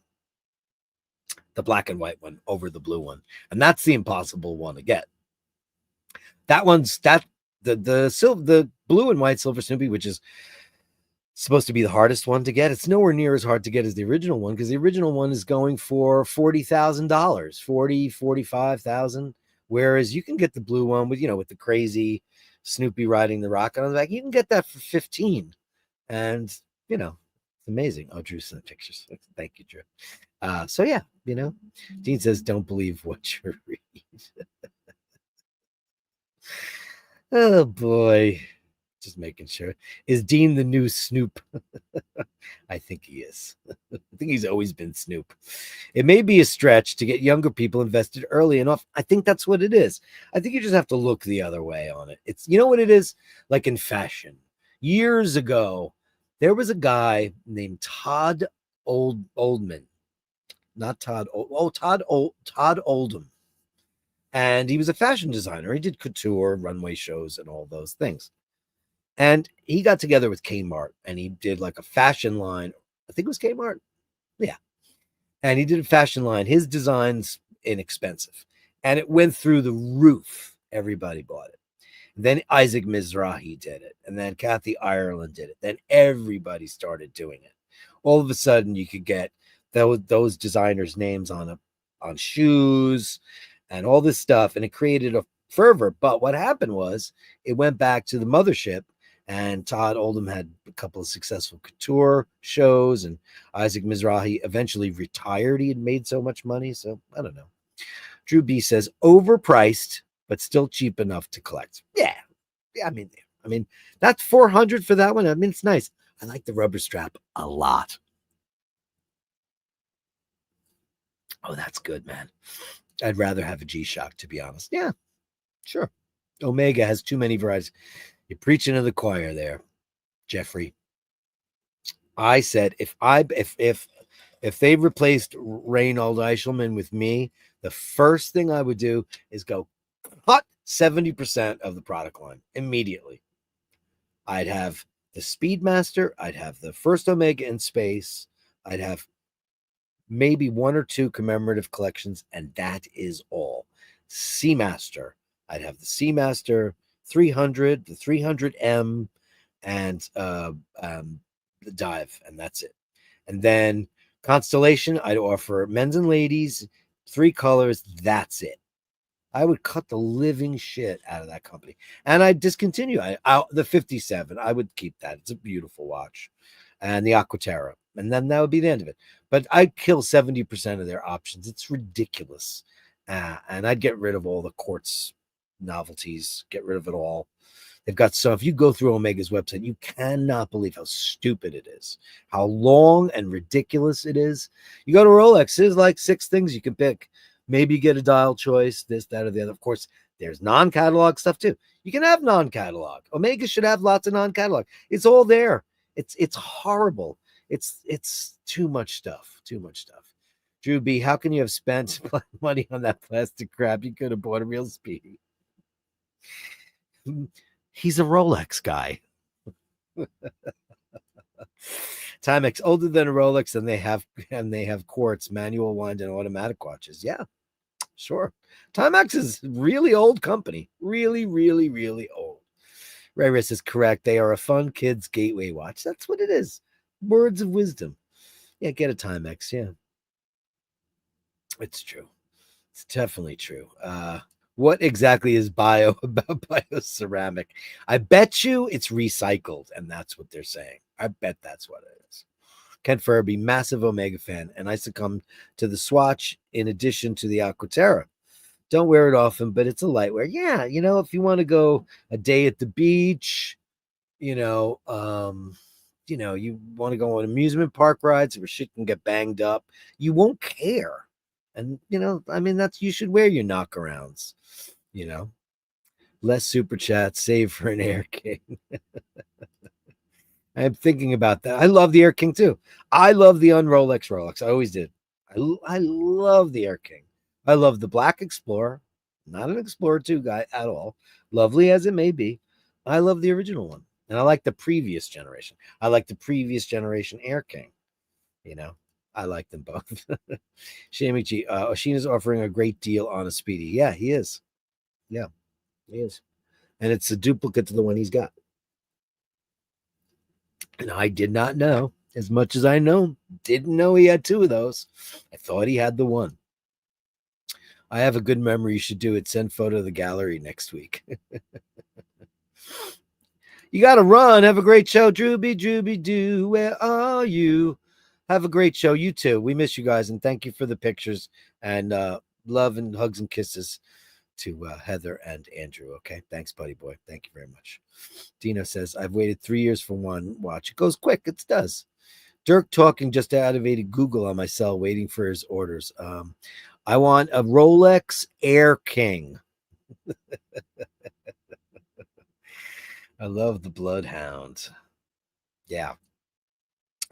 the black and white one over the blue one. And that's the impossible one to get. The blue and white Silver Snoopy, which is supposed to be the hardest one to get. It's nowhere near as hard to get as the original one, because the original one is going for $40,000, $45,000. Whereas you can get the blue one with, with the crazy Snoopy riding the rocket on the back. You can get that for 15. And, it's amazing. Oh, Drew sent pictures. Thank you, Drew. So yeah, Dean says, don't believe what you read. Oh boy. Just making sure. Is Dean the new Snoop? I think he is. I think he's always been Snoop. It may be a stretch to get younger people invested early enough. I think that's what it is. I think you just have to look the other way on it. It's, what it is? Like in fashion. Years ago, there was a guy named Todd Oldman. Not Todd. Todd Oldham. And he was a fashion designer. He did couture, runway shows, and all those things. And he got together with Kmart and he did like a fashion line. I think it was Kmart. Yeah. And he did a fashion line. His design's inexpensive. And it went through the roof. Everybody bought it. And then Isaac Mizrahi did it. And then Kathy Ireland did it. Then everybody started doing it. All of a sudden you could get those designers' names on shoes and all this stuff. And it created a fervor. But what happened was it went back to the mothership. And Todd Oldham had a couple of successful couture shows, and Isaac Mizrahi eventually retired. He had made so much money. So I don't know. Drew B says overpriced, but still cheap enough to collect. Yeah. I mean, that's $400 for that one. I mean, it's nice. I like the rubber strap a lot. Oh, that's good, man. I'd rather have a G-Shock, to be honest. Yeah, sure. Omega has too many varieties. You're preaching to the choir there, Jeffrey. I said if they replaced Reynold Eichelman with me, the first thing I would do is go cut 70% of the product line immediately. I'd have the Speedmaster, I'd have the first Omega in space, I'd have maybe one or two commemorative collections, and that is all. Seamaster, I'd have the Seamaster 300, the 300M, and the Dive, and that's it. And then Constellation, I'd offer men's and ladies, 3 colors. That's it. I would cut the living shit out of that company, and I'd discontinue. The 57. I would keep that. It's a beautiful watch, and the Aquaterra, and then that would be the end of it. But I'd kill 70% of their options. It's ridiculous, and I'd get rid of all the quartz novelties. Get rid of it all. They've got so if you go through Omega's website, you cannot believe how stupid it is, how long and ridiculous it is. You go to Rolex, there's like 6 things you can pick. Maybe you get a dial choice, this, that, or the other. Of course, there's non-catalog stuff too. You can have non-catalog. Omega should have lots of non-catalog. It's all there. It's horrible. It's too much stuff. Too much stuff. Drew B, how can you have spent money on that plastic crap? You could have bought a real Speedy. He's a Rolex guy. Timex older than a Rolex, and they have quartz, manual wind, and automatic watches. Yeah, sure. Timex is really old company. Really, really, really old. Ray Riss is correct. They are a fun kids gateway watch. That's what it is. Words of wisdom. Yeah, get a Timex. Yeah, it's true. It's definitely true. What exactly is bio about bioceramic? I bet you it's recycled, and that's what they're saying. I bet that's what it is. Ken Furby, massive Omega fan, and I succumbed to the Swatch in addition to the Aquaterra. Don't wear it often, but it's a lightwear. Yeah, if you want to go a day at the beach, you want to go on amusement park rides where shit can get banged up, you won't care. And you should wear your knockarounds. Less super chat, save for an Air King. I'm thinking about that. I love the Air King too. I love the Rolex. I always did. I love the Air King. I love the Black Explorer. Not an Explorer 2 guy at all. Lovely as it may be. I love the original one. And I like the previous generation. I like the previous generation Air King. I like them both. Shamichi, Oshina's offering a great deal on a Speedy. Yeah, he is. Yeah, he is. And it's a duplicate to the one he's got. And I did not know, as much as I know, didn't know he had 2 of those. I thought he had the one. I have a good memory. You should do it. Send photo of the gallery next week. You got to run. Have a great show. Drooby doo. Where are you? Have a great show. You too. We miss you guys. And thank you for the pictures. And love and hugs and kisses to Heather and Andrew. Okay. Thanks, buddy boy. Thank you very much. Dino says, I've waited 3 years for one watch. It goes quick. It does. Dirk talking, just activated Google on my cell, waiting for his orders. I want a Rolex Air King. I love the Bloodhound. Yeah.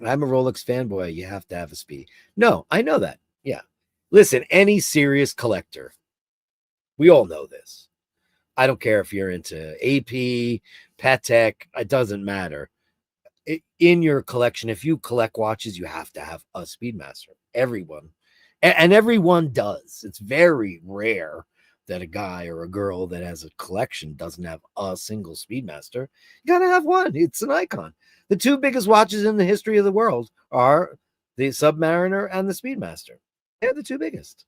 I'm a Rolex fanboy. You have to have a Speedy. No, I know that. Yeah. Listen, any serious collector, we all know this. I don't care if you're into AP, Patek, it doesn't matter. In your collection, if you collect watches, you have to have a Speedmaster. Everyone. And everyone does. It's very rare that a guy or a girl that has a collection doesn't have a single Speedmaster. You got to have one. It's an icon. The 2 biggest watches in the history of the world are the Submariner and the Speedmaster. They're the 2 biggest.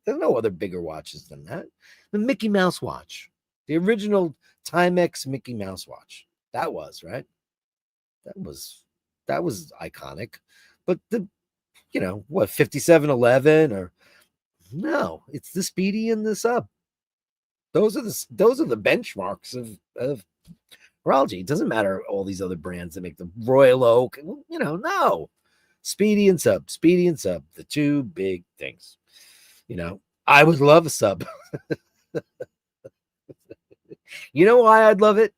There's no other bigger watches than that. The Mickey Mouse watch, the original Timex Mickey Mouse watch. That was, right? That was iconic. But 5711 or no, it's the Speedy and the Sub. Those are the benchmarks of horology. It doesn't matter all these other brands that make the Royal Oak. No. Speedy and Sub, the two big things. I would love a Sub. You know why I'd love it?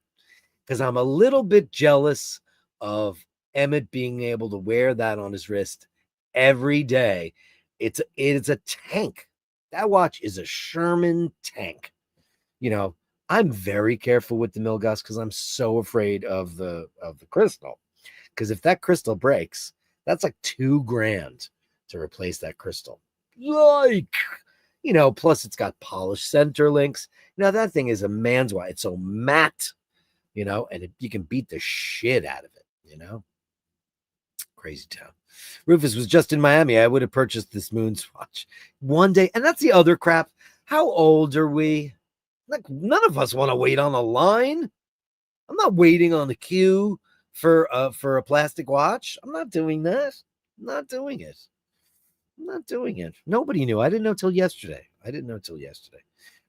Because I'm a little bit jealous of Emmett being able to wear that on his wrist every day. It's a tank. That watch is a Sherman tank. I'm very careful with the Milgauss because I'm so afraid of the crystal. Because if that crystal breaks, that's like $2,000 to replace that crystal. Plus it's got polished center links. That thing is a man's watch. It's so matte, and you can beat the shit out of it, Crazy town. Rufus was just in Miami. I would have purchased this MoonSwatch one day. And that's the other crap. How old are we? Like, none of us want to wait on a line. I'm not waiting on the queue for a plastic watch. I'm not doing that. I'm not doing it. Nobody knew. I didn't know till yesterday.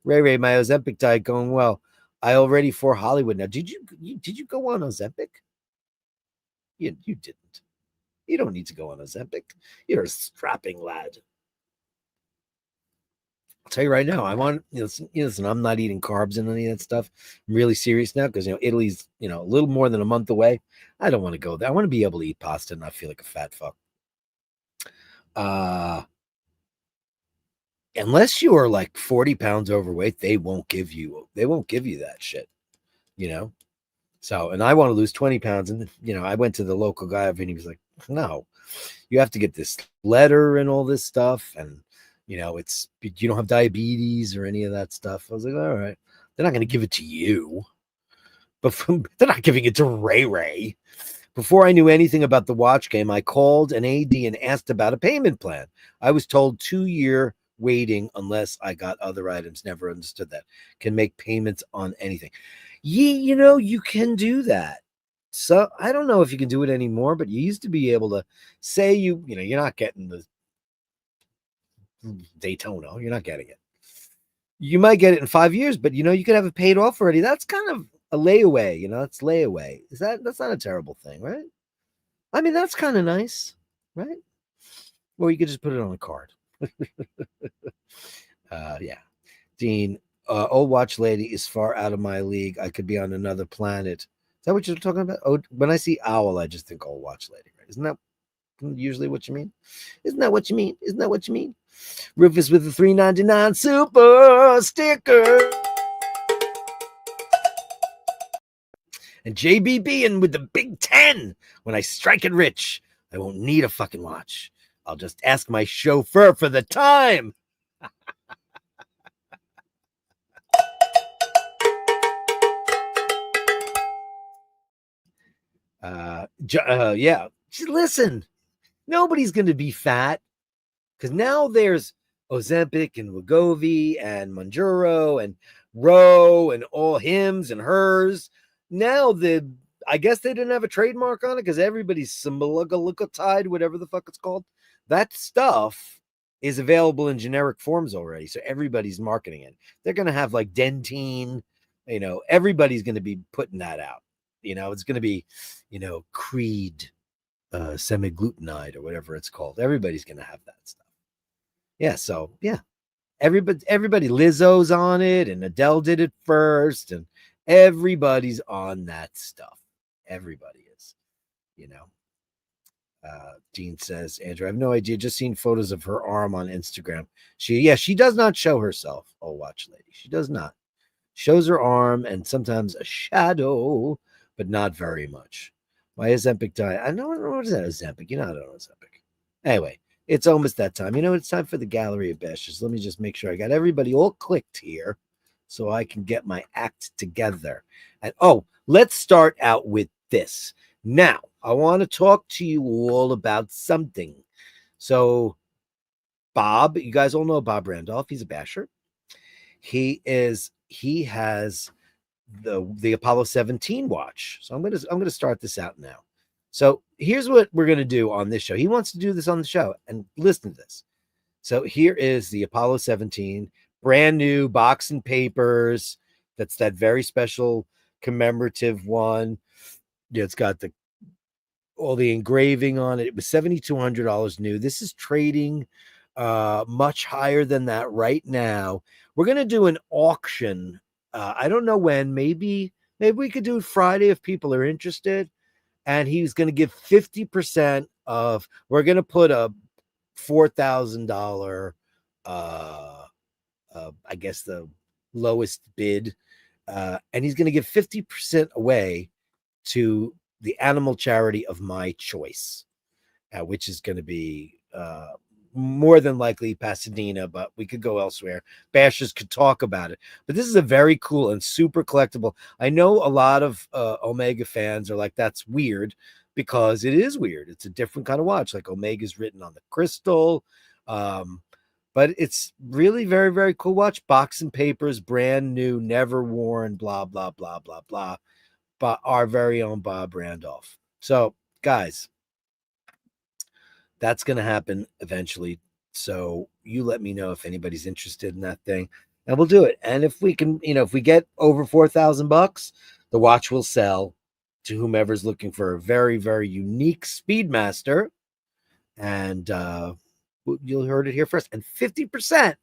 Ray, my Ozempic diet going well. I already for Hollywood now. Did you go on Ozempic? You didn't. You don't need to go on Ozempic. You're a strapping lad. I'll tell you right now, I want, listen, I'm not eating carbs and any of that stuff. I'm really serious now because, Italy's, a little more than a month away. I don't want to go there. I want to be able to eat pasta and not feel like a fat fuck. Unless you are like 40 pounds overweight, they won't give you that shit, So, and I want to lose 20 pounds. And, I went to the local guy and he was like, no, you have to get this letter and all this stuff. And, you don't have diabetes or any of that stuff. I was like, all right, they're not going to give it to you, but they're not giving it to Ray. Before I knew anything about the watch game, I called an AD and asked about a payment plan. I was told 2-year waiting unless I got other items. Never understood that. Can make payments on anything. You can do that. So I don't know if you can do it anymore, but you used to be able to say you're not getting the Daytona. You're not getting it. You might get it in 5 years, but you could have it paid off already. That's kind of a layaway. It's layaway. That's not a terrible thing, right? I mean, that's kind of nice, right? Or you could just put it on a card. Yeah. Dean, old watch lady is far out of my league. I could be on another planet. Is that what you're talking about? Oh, when I see owl, I just think old watch lady, right? Isn't that usually what you mean? Isn't that what you mean? Rufus with the $3.99 super sticker. And JBB and with the big 10. When I strike it rich, I won't need a fucking watch. I'll just ask my chauffeur for the time. Yeah. Listen, nobody's going to be fat because now there's Ozempic and Wegovy and Mounjaro and Roe and all hims and hers. Now I guess they didn't have a trademark on it because everybody's semaglutide, whatever the fuck it's called. That stuff is available in generic forms already, so everybody's marketing it. They're going to have like Dentine, everybody's going to be putting that out. It's going to be, Creed, semiglutenide or whatever it's called. Everybody's going to have that stuff. Yeah, so yeah, everybody, Lizzo's on it, and Adele did it first, and everybody's on that stuff. Everybody is, Dean says, Andrew, I have no idea. Just seen photos of her arm on Instagram. She does not show herself. Oh, watch lady. She does not. Shows her arm and sometimes a shadow, but not very much. My Ozempic diet. I know what is that Ozempic? I don't know Ozempic. Anyway, it's almost that time. It's time for the Gallery of Bashtards. Let me just make sure I got everybody all clicked here so I can get my act together. And let's start out with this. Now, I want to talk to you all about something. So, Bob, you guys all know Bob Randolph. He's a basher. He has the Apollo 17 watch. So I'm gonna start this out now. So here's what we're gonna do on this show. He wants to do this on the show, and listen to this. So here is the Apollo 17, brand new box and papers. That's that very special commemorative one. Yeah, it's got all the engraving on it. It was $7,200 new. This is trading much higher than that right now. We're gonna do an auction. I don't know when. Maybe we could do it Friday if people are interested. And he's going to give 50% of. We're going to put a $4,000. I guess the lowest bid, and he's going to give 50% away to the animal charity of my choice, which is going to be more than likely Pasadena, but we could go elsewhere. Bashers could talk about it. But this is a very cool and super collectible. I know a lot of Omega fans are like, that's weird, because it is weird. It's a different kind of watch. Like Omega's written on the crystal. But it's really very, very cool watch. Box and papers, brand new, never worn, blah, blah, blah, blah, blah. But our very own Bob Randolph. So, guys, that's going to happen eventually. So you let me know if anybody's interested in that thing, and we'll do it. And if we can, if we get over $4,000, the watch will sell to whomever's looking for a very, very unique Speedmaster. And you'll heard it here first. And 50%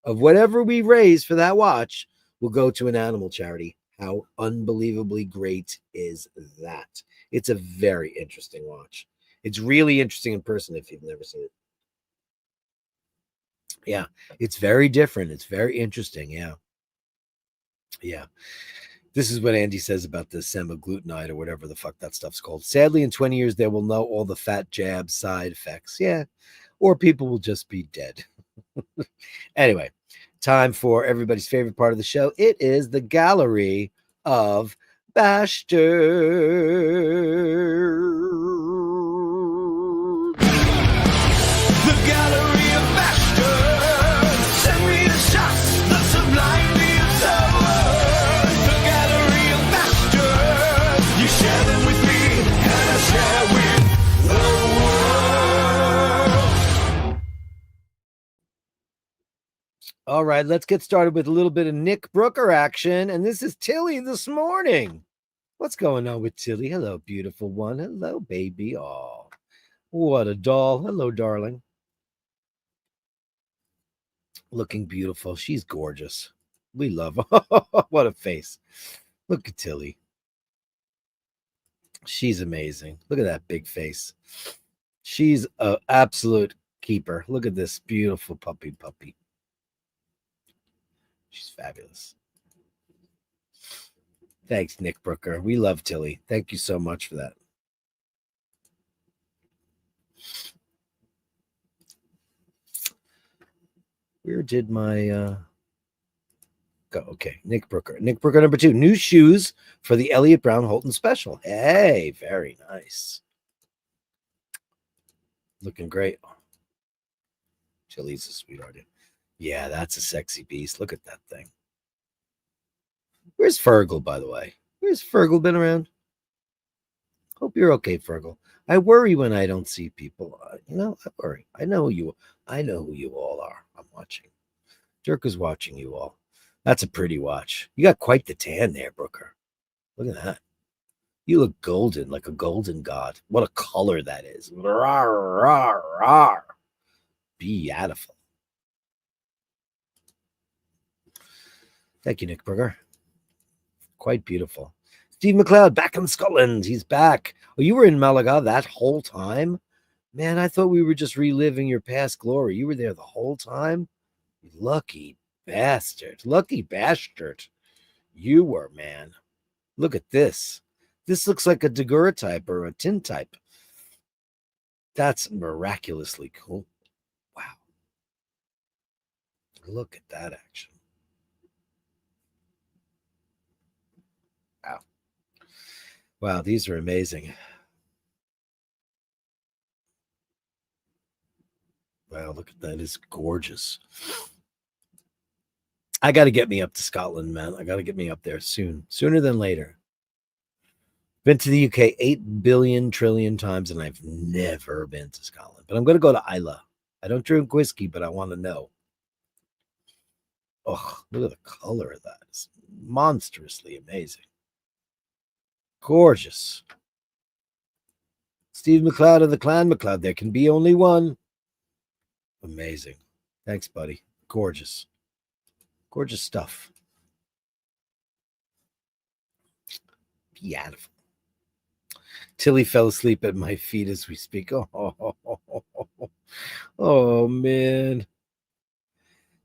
of whatever we raise for that watch will go to an animal charity. How unbelievably great is that? It's a very interesting watch. It's really interesting in person if you've never seen it. Yeah, it's very different. It's very interesting. Yeah. Yeah. This is what Andy says about the semaglutide or whatever the fuck that stuff's called. Sadly, in 20 years, they will know all the fat jab side effects. Yeah. Or people will just be dead. Anyway, time for everybody's favorite part of the show. It is the Gallery of Bastards. The Gallery of Bashtards. Send me the shots that sublimely absurd. The Gallery of Bashtards. You share them with me, and I share with the world. All right, let's get started with a little bit of Nick Brooker action. And this is Tilly this morning. What's going on with Tilly? Hello, beautiful one. Hello, baby. Oh, what a doll. Hello, darling. Looking beautiful. She's gorgeous. We love her. What a face. Look at Tilly. She's amazing. Look at that big face. She's an absolute keeper. Look at this beautiful puppy. She's fabulous. Thanks, Nick Brooker. We love Tilly. Thank you so much for that. Where did my go? Okay, Nick Brooker. Nick Brooker number 2. New shoes for the Elliot Brown Holton special. Hey, very nice. Looking great. Tilly's a sweetheart. Yeah, that's a sexy beast. Look at that thing. Where's Fergal, by the way? Where's Fergal been around? Hope you're okay, Fergal. I worry when I don't see people. I worry. I know who you all are. I'm watching. Dirk is watching you all. That's a pretty watch. You got quite the tan there, Brooker. Look at that. You look golden, like a golden god. What a color that is. Rawr, rawr, rawr. Beautiful. Thank you, Nick Brooker. Quite beautiful. Steve McLeod back in Scotland. He's back. Oh, you were in Malaga that whole time? Man, I thought we were just reliving your past glory. You were there the whole time? You lucky bastard. Lucky bastard. You were, man. Look at this. This looks like a daguerreotype or a tintype. That's miraculously cool. Wow. Look at that action. Wow. Wow, these are amazing. Wow, look at that. It's gorgeous. I got to get me up to Scotland, man. I got to get me up there soon. Sooner than later. Been to the UK 8 billion trillion times, and I've never been to Scotland. But I'm going to go to Islay. I don't drink whiskey, but I want to know. Oh, look at the color of that. It's monstrously amazing. Gorgeous. Steve McLeod of the Clan McLeod. There can be only one. Amazing. Thanks, buddy. Gorgeous. Gorgeous stuff. Beautiful. Tilly fell asleep at my feet as we speak. Oh man.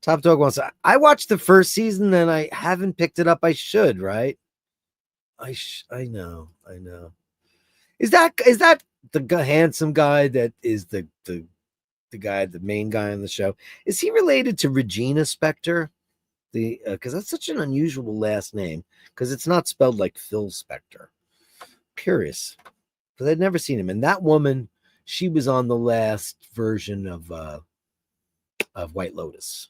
Top Dog wants to, I watched the first season and I haven't picked it up. I should, right? I know. Is that the handsome guy that is the guy, the main guy on the show? Is he related to Regina Spektor? Because that's such an unusual last name, because it's not spelled like Phil Spector. Curious, because I'd never seen him. And that woman, she was on the last version of White Lotus,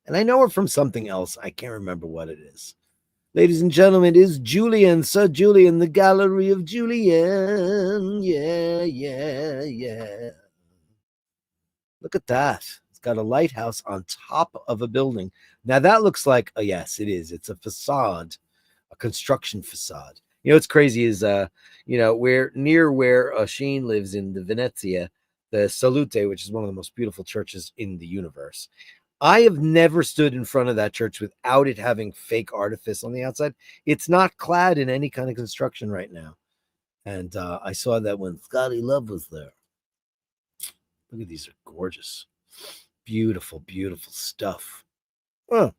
and I know her from something else. I can't remember what it is. Ladies and gentlemen, it is Julian, Sir Julian, the Gallery of Julian. Yeah. Look at that. It's got a lighthouse on top of a building. Now that looks like, yes, it is. It's a facade, a construction facade. You know what's crazy is, where Sheen lives in the Venezia, the Salute, which is one of the most beautiful churches in the universe. I have never stood in front of that church without it having fake artifice on the outside. It's not clad in any kind of construction right now. And I saw that when Scotty Love was there. Look at these, are gorgeous. Beautiful, beautiful stuff. Oh.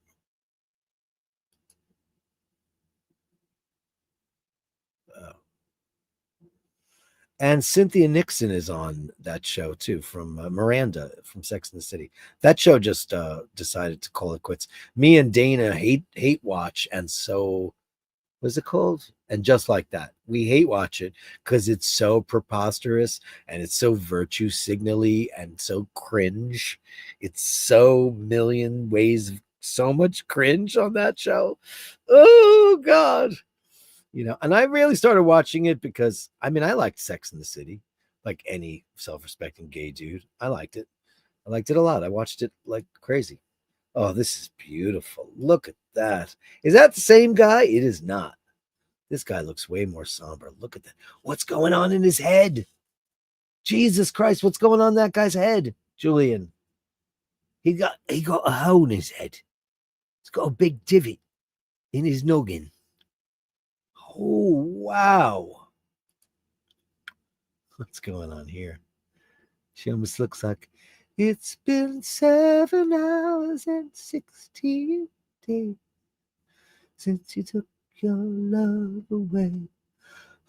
And Cynthia Nixon is on that show too, from Miranda from Sex and the City. That show just decided to call it quits. Me and Dana hate watch, and so what's it called? And Just Like That. We hate watch it because it's so preposterous and it's so virtue signally and so cringe. It's so million ways, so much cringe on that show. Oh God. And I really started watching it because, I liked Sex in the City, like any self-respecting gay dude. I liked it. I liked it a lot. I watched it like crazy. Oh, this is beautiful. Look at that. Is that the same guy? It is not. This guy looks way more somber. Look at that. What's going on in his head? Jesus Christ, what's going on in that guy's head, Julian? He got a hole in his head. He's got a big divot in his noggin. Oh, wow. What's going on here? She almost looks like, it's been 7 hours and 16 days since you took your love away.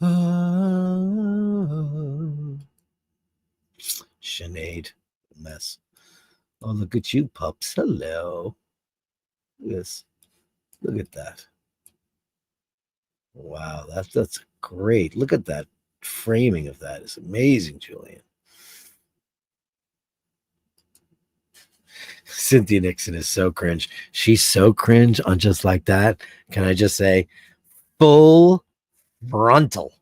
Oh. Sinead. Mess. Oh, look at you, pups. Hello. Look at this. Look at that. Wow, that's great. Look at that framing of that. It's amazing, Julian. Cynthia Nixon is so cringe. She's so cringe on Just Like That. Can I just say, full frontal.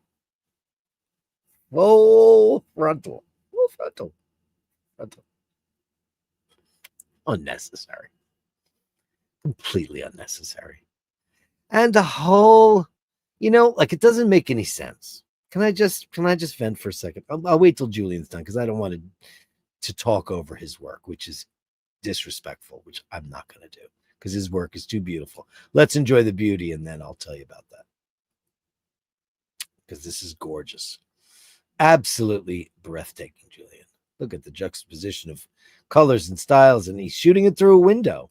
Full frontal. Full frontal. Frontal. Unnecessary. Completely unnecessary. And the whole, it doesn't make any sense. Can I just vent for a second? I'll wait till Julian's done because I don't want to talk over his work, which is disrespectful, which I'm not going to do because his work is too beautiful. Let's enjoy the beauty, and then I'll tell you about that because this is gorgeous. Absolutely breathtaking, Julian. Look at the juxtaposition of colors and styles, and he's shooting it through a window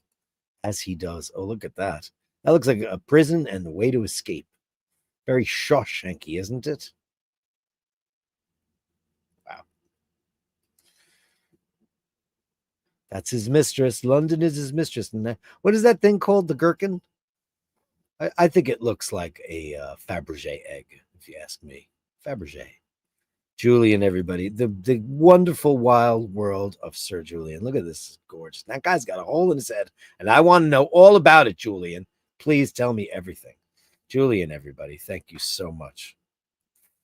as he does. Oh, look at that. That looks like a prison and the way to escape. Very Shawshanky, isn't it? Wow. That's his mistress. London is his mistress. And what is that thing called? The gherkin? I think it looks like a Fabergé egg, if you ask me. Fabergé. Julian, everybody. The wonderful wild world of Sir Julian. Look at this. Gorgeous. That guy's got a hole in his head, and I want to know all about it, Julian. Please tell me everything. Julian, everybody, thank you so much.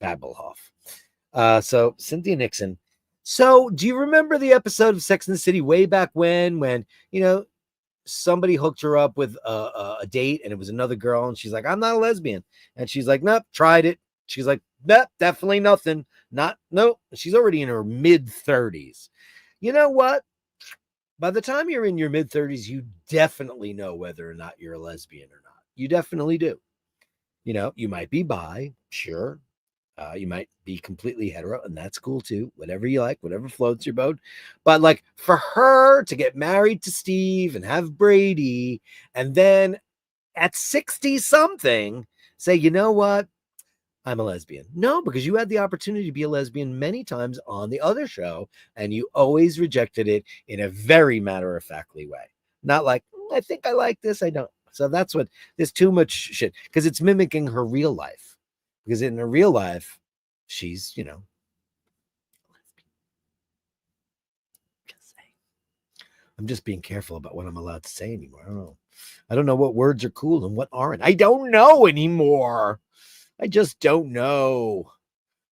Babelhoff. So Cynthia Nixon. So do you remember the episode of Sex and the City way back when somebody hooked her up with a date, and it was another girl, and she's like, I'm not a lesbian. And she's like, nope, tried it. She's like, nope, definitely nothing. Nope. She's already in her mid-30s. You know what? By the time you're in your mid-30s, you definitely know whether or not you're a lesbian or not. You definitely do. You might be bi, sure. You might be completely hetero, and that's cool too. Whatever you like, whatever floats your boat. But like for her to get married to Steve and have Brady, and then at 60 something say, you know what? I'm a lesbian. No, because you had the opportunity to be a lesbian many times on the other show, and you always rejected it in a very matter-of-factly way. Not like, I think I like this, I don't. So that's what, there's too much shit, because it's mimicking her real life. Because in her real life, she's, I'm just being careful about what I'm allowed to say anymore. I don't know what words are cool and what aren't. I don't know anymore. I just don't know.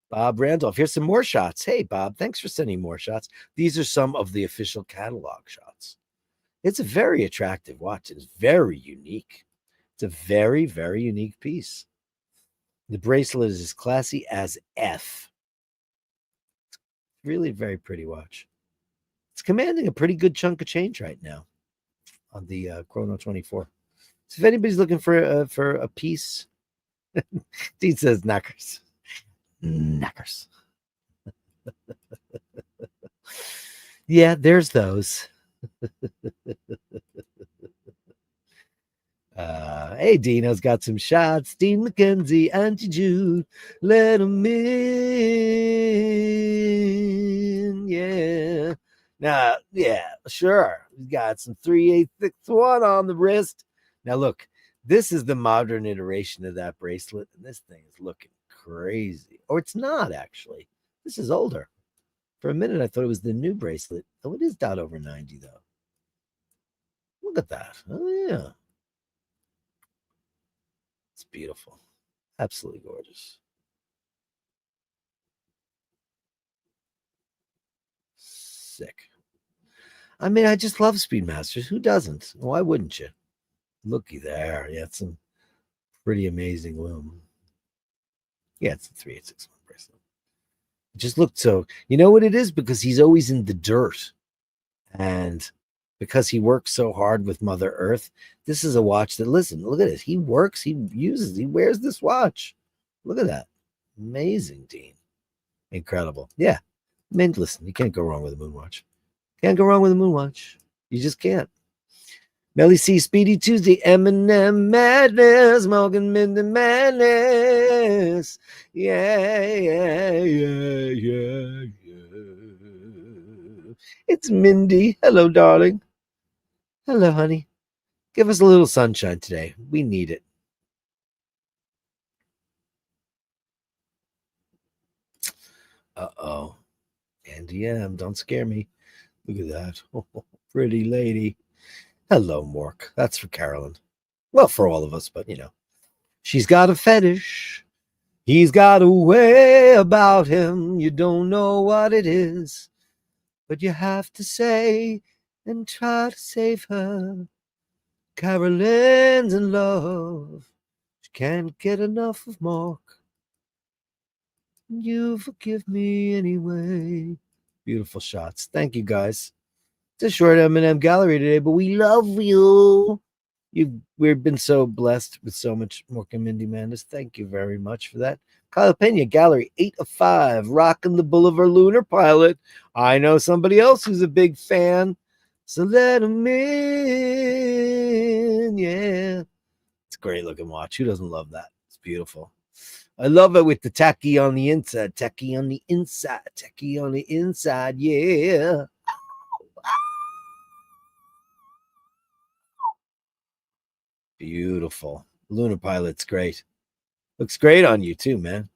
Bob Randolph, here's some more shots. Hey, Bob, thanks for sending more shots. These are some of the official catalog shots. It's a very attractive watch. It's very unique. It's a very, very unique piece. The bracelet is as classy as F. It's really a very pretty watch. It's commanding a pretty good chunk of change right now on the Chrono 24. So if anybody's looking for a piece, he says knackers. Knackers. Yeah, there's those. Hey, Dino's got some shots. Dean McKenzie, Auntie Jude, let him in. Yeah. Now, yeah, sure. We've got some 3/861 on the wrist. Now, look, this is the modern iteration of that bracelet, and this thing is looking crazy. Or it's not, actually. This is older. For a minute, I thought it was the new bracelet. Oh, it is dot over 90, though. Look at that. Oh, yeah. It's beautiful. Absolutely gorgeous. Sick. I mean, I just love Speedmasters. Who doesn't? Why wouldn't you? Looky there. Yeah, it's some pretty amazing loom. Yeah, it's a 3861 bracelet. It just looked so. You know what it is? Because he's always in the dirt. And because he works so hard with Mother Earth, this is a watch that, listen, look at this. He works, he wears this watch. Look at that. Amazing, Dean. Incredible. Yeah. I mean, listen, you can't go wrong with a Moonwatch. Can't go wrong with a Moonwatch. You just can't. Melly C. Speedy Tuesday, Eminem Madness, Morgan Mindy Madness. Yeah. It's Mindy. Hello, darling. Hello, honey. Give us a little sunshine today. We need it. Uh-oh. Andy M, don't scare me. Look at that. Oh, pretty lady. Hello, Mork. That's for Carolyn. Well, for all of us, but she's got a fetish. He's got a way about him. You don't know what it is, but you have to say and try to save her. Carolyn's in love. She can't get enough of Mark. You forgive me anyway. Beautiful shots. Thank you, guys. It's a short M&M gallery today, but we love you. We've been so blessed with so much more Mindy Madness. Thank you very much for that. Kyle Pena, Gallery 8 of 5, rocking the Boulevard Lunar Pilot. I know somebody else who's a big fan, so let him in. Yeah. It's a great looking watch. Who doesn't love that? It's beautiful. I love it with the tacky on the inside. Tacky on the inside. Tacky on the inside. Yeah. Beautiful. Lunar Pilot's great. Looks great on you too, man.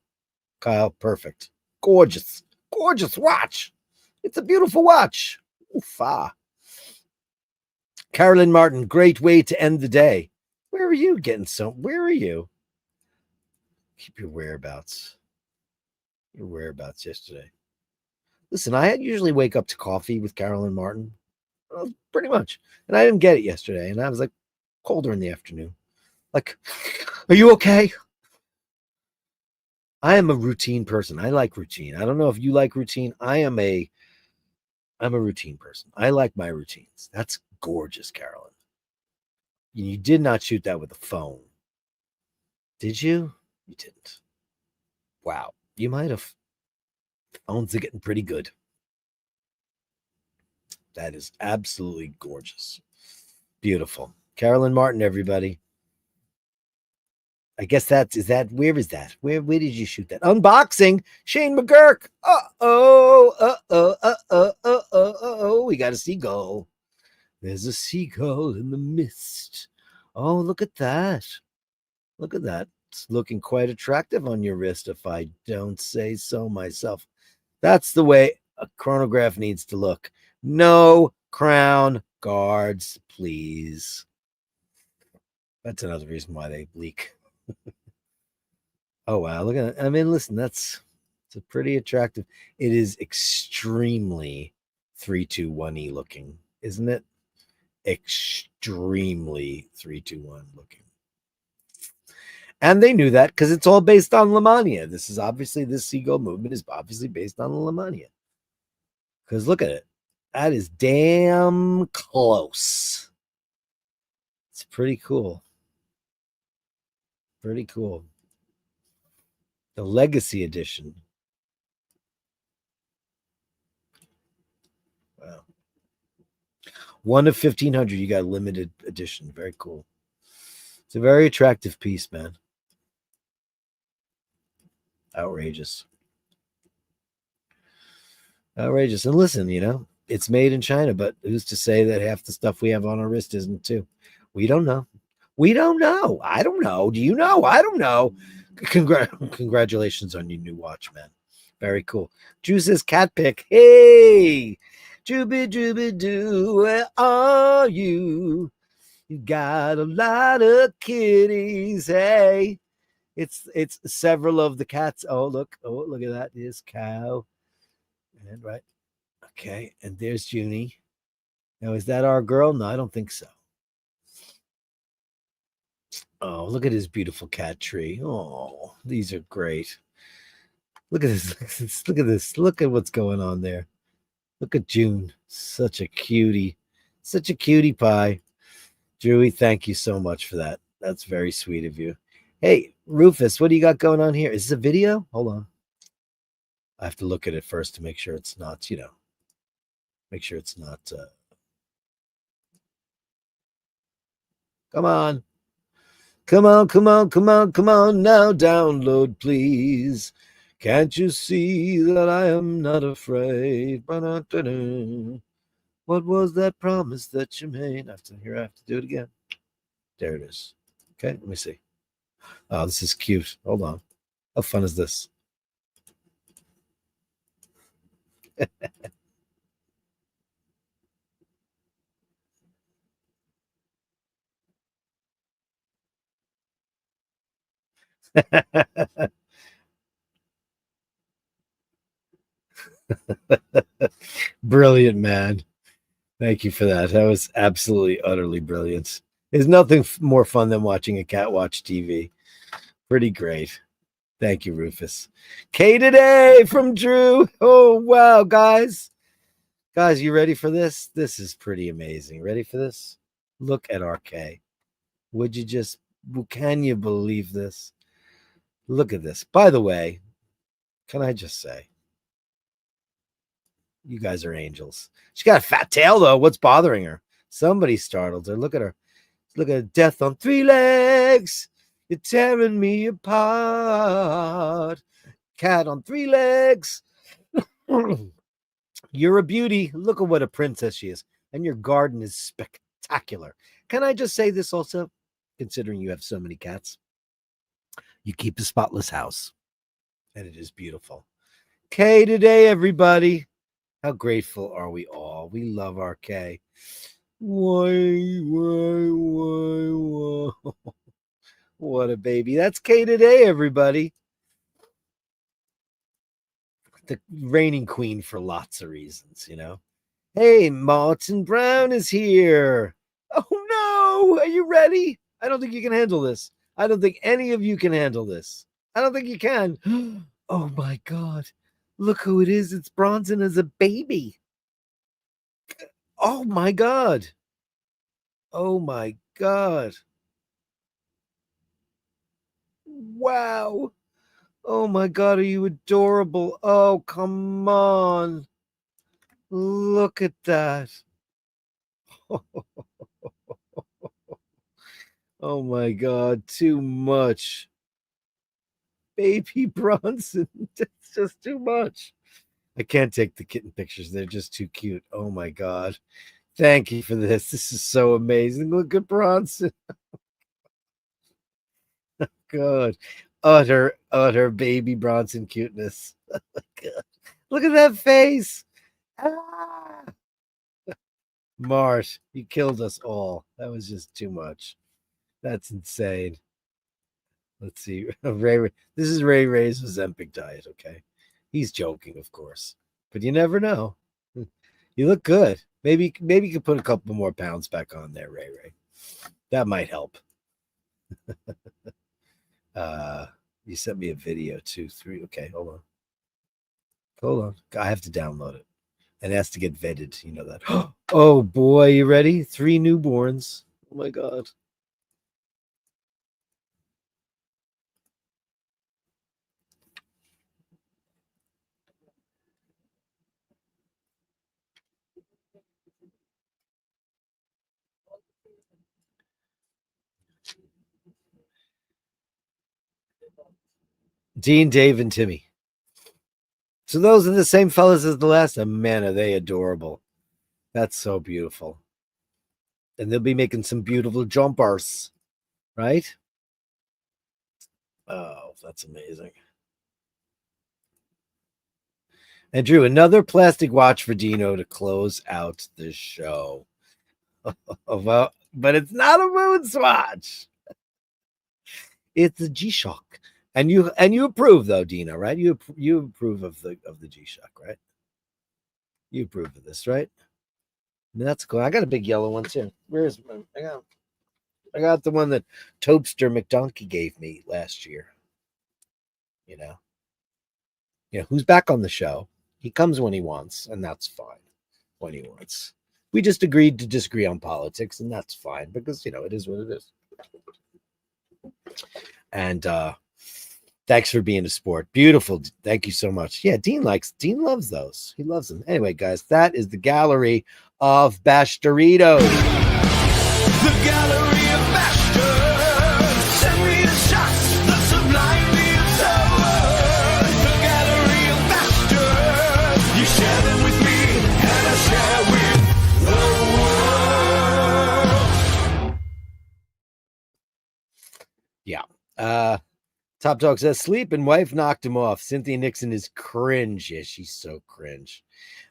Kyle, perfect. Gorgeous. Gorgeous watch. It's a beautiful watch. Oofa. Carolyn Martin, great way to end the day. Where are you getting where are you? Keep your whereabouts. Your whereabouts yesterday. Listen, I usually wake up to coffee with Carolyn Martin. Pretty much. And I didn't get it yesterday. And I was like, colder in the afternoon. Like, are you okay? I am a routine person. I like routine. I don't know if you like routine. I'm a routine person. I like my routines. That's gorgeous, Carolyn. You did not shoot that with a phone. Did you? You didn't. Wow. You might have. Phones are getting pretty good. That is absolutely gorgeous. Beautiful. Carolyn Martin, everybody. I guess where is that? Where did you shoot that? Unboxing Shane McGurk. Oh. We got a seagull. There's a seagull in the mist. Oh, look at that. Look at that. It's looking quite attractive on your wrist, if I don't say so myself. That's the way a chronograph needs to look. No crown guards, please. That's another reason why they leak. Oh, wow. Look at that. I mean, listen, it's a pretty attractive. It is extremely 321E looking, isn't it? Extremely 321 looking. And they knew that because it's all based on Lamania. This seagull movement is obviously based on Lamania. Because look at it. That is damn close. It's pretty cool. Pretty cool. The Legacy Edition. Wow. 1 of 1,500. You got limited edition. Very cool. It's a very attractive piece, man. Outrageous. Outrageous. And listen, it's made in China, but who's to say that half the stuff we have on our wrist isn't too? We don't know. We don't know. I don't know. Do you know? I don't know. Congratulations on your new watch, man. Very cool. Juice's cat pick. Hey, Jooby Doo, where are you? You got a lot of kitties. Hey, it's several of the cats. Oh, look at that. There's Cow. And right. Okay. And there's Junie. Now, is that our girl? No, I don't think so. Oh, look at his beautiful cat tree. Oh, these are great. Look at this. Look at this. Look at what's going on there. Look at June. Such a cutie. Such a cutie pie. Drewy, thank you so much for that. That's very sweet of you. Hey, Rufus, what do you got going on here? Is this a video? Hold on. I have to look at it first to make sure it's not, make sure it's not. Come on. Come on now, download, please. Can't you see that I am not afraid? What was that promise that you made? I have to do it again. There it is. Okay, let me see. Oh, this is cute. Hold on. How fun is this? Brilliant, man. Thank you for that. That was absolutely, utterly brilliant. There's nothing more fun than watching a cat watch TV. Pretty great. Thank you, Rufus. K today from Drew. Oh, wow, guys. Guys, you ready for this? This is pretty amazing. Ready for this? Look at our K. Can you believe this? Look at this. By the way, can I just say, you guys are angels. She got a fat tail, though. What's bothering her? Somebody startled her. Look at her. Look at death on 3 legs. You're tearing me apart. Cat on 3 legs. You're a beauty. Look at what a princess she is. And your garden is spectacular. Can I just say this also? Considering you have so many cats, you keep a spotless house. And it is beautiful. K today, everybody. How grateful are we all? We love our K. Why. What a baby. That's K today, everybody. The reigning queen for lots of reasons, Hey, Martin Brown is here. Oh no, are you ready? I don't think you can handle this. I don't think any of you can handle this. I don't think you can. Oh my god. Look who it is. It's Bronson as a baby. Oh my god. Oh my god. Wow. Oh my god, are you adorable? Oh, come on. Look at that. Oh my god, too much. Baby Bronson. It's just too much. I can't take the kitten pictures. They're just too cute. Oh my god. Thank you for this. This is so amazing. Look at Bronson. God. Utter baby Bronson cuteness. Look at that face. Ah! Mart, you killed us all. That was just too much. That's insane. Let's see. This is Ray Ray's Ozempic diet, okay? He's joking, of course. But you never know. You look good. Maybe you could put a couple more pounds back on there, Ray Ray. That might help. You sent me a video, 2, 3. Okay, hold on. Hold on. I have to download it. And it has to get vetted. You know that. Oh boy, you ready? 3 newborns. Oh my god. Dean, Dave, and Timmy. So those are the same fellas as the last time. Man, are they adorable. That's so beautiful. And they'll be making some beautiful jumpers, right? Oh, that's amazing. And Drew, another plastic watch for Dino to close out the show. Well, but it's not a MoonSwatch. It's a G-Shock. And you approve though, Dino, right? You approve of the G-Shock, right? You approve of this, right? That's cool. I got a big yellow one too. Where's I got the one that Topster McDonkey gave me last year. You know. Who's back on the show? He comes when he wants, and that's fine. When he wants. We just agreed to disagree on politics, and that's fine because it is what it is. And thanks for being a sport. Beautiful. Thank you so much. Yeah, Dean loves those. He loves them. Anyway, guys, that is the Gallery of Bastardos. The Gallery of Bashtards. Send me the shots, the sublime, the absurd. The Gallery of Bashtards. You share them with me, and I share with the world. Yeah. Top Dog says sleep and wife knocked him off. Cynthia Nixon is cringe. Yeah, she's so cringe.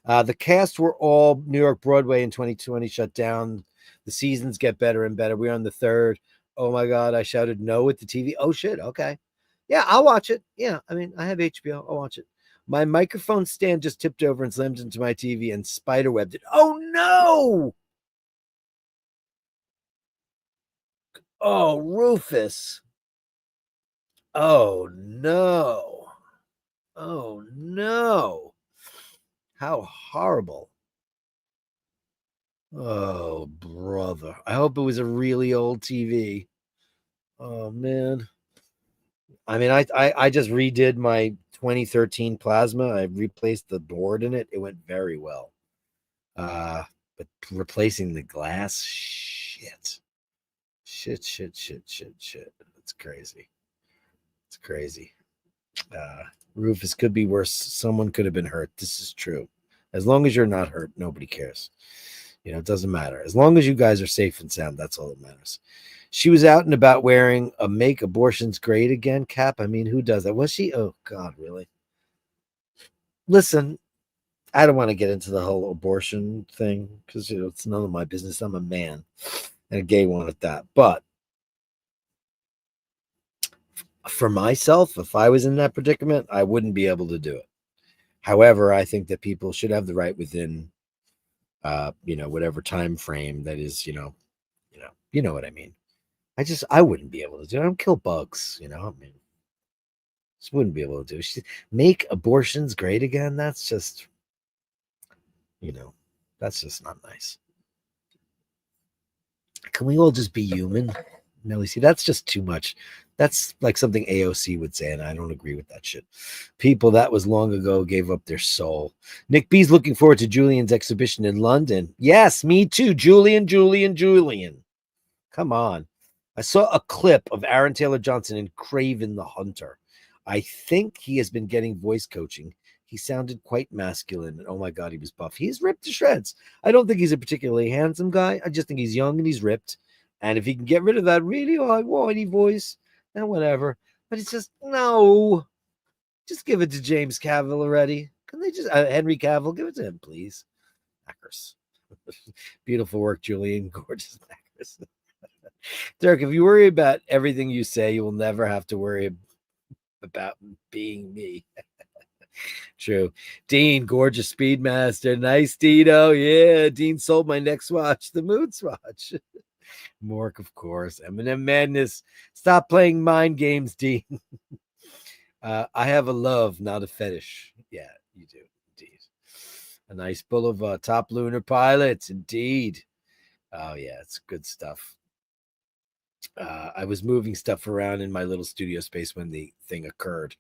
The cast were all New York Broadway in 2020 shut down. The seasons get better and better. We're on the 3rd. Oh my god, I shouted no at the TV. Oh shit, okay. Yeah, I'll watch it. Yeah, I mean, I have HBO. I'll watch it. My microphone stand just tipped over and slammed into my TV and spiderwebbed it. Oh no! Oh, Rufus. Oh no. Oh no. How horrible. Oh, brother. I hope it was a really old TV. Oh man. I mean, I just redid my 2013 plasma. I replaced the board in it. It went very well. But replacing the glass, shit. Shit. It's crazy. It's crazy. Rufus could be worse. Someone could have been hurt. This is true. As long as you're not hurt, nobody cares. It doesn't matter. As long as you guys are safe and sound, that's all that matters. She was out and about wearing a "Make Abortions Great Again" cap. I mean, who does that? Was she? Oh, God, really? Listen, I don't want to get into the whole abortion thing because, it's none of my business. I'm a man and a gay one at that. But for myself, if I was in that predicament, I wouldn't be able to do it. However, I think that people should have the right within whatever time frame that is, you know what I mean. I wouldn't be able to do it. I don't kill bugs, I mean, just wouldn't be able to do it. Make abortions great again. That's just, that's just not nice. Can we all just be human? Melly, see, that's just too much. That's like something AOC would say, and I don't agree with that shit. People that was long ago gave up their soul. Nick B's looking forward to Julian's exhibition in London. Yes, me too. Julian. Come on. I saw a clip of Aaron Taylor Johnson in Craven the Hunter. I think he has been getting voice coaching. He sounded quite masculine, and oh my God, he was buff. He's ripped to shreds. I don't think he's a particularly handsome guy. I just think he's young and he's ripped. And if he can get rid of that really high, whiny voice, then whatever. But it's just, no. Just give it to James Cavill already. Can they just, Henry Cavill, give it to him, please. Knackers. Beautiful work, Julian. Gorgeous knackers. Dirk, if you worry about everything you say, you will never have to worry about being me. True. Dean, gorgeous Speedmaster. Nice, Dino. Yeah, Dean sold my next watch, the MoonSwatch. Mork, of course. Eminem Madness. Stop playing mind games, Dean. I have a love, not a fetish. Yeah, you do, indeed. A nice boulevard. Top lunar pilots, indeed. Oh, yeah, it's good stuff. I was moving stuff around in my little studio space when the thing occurred.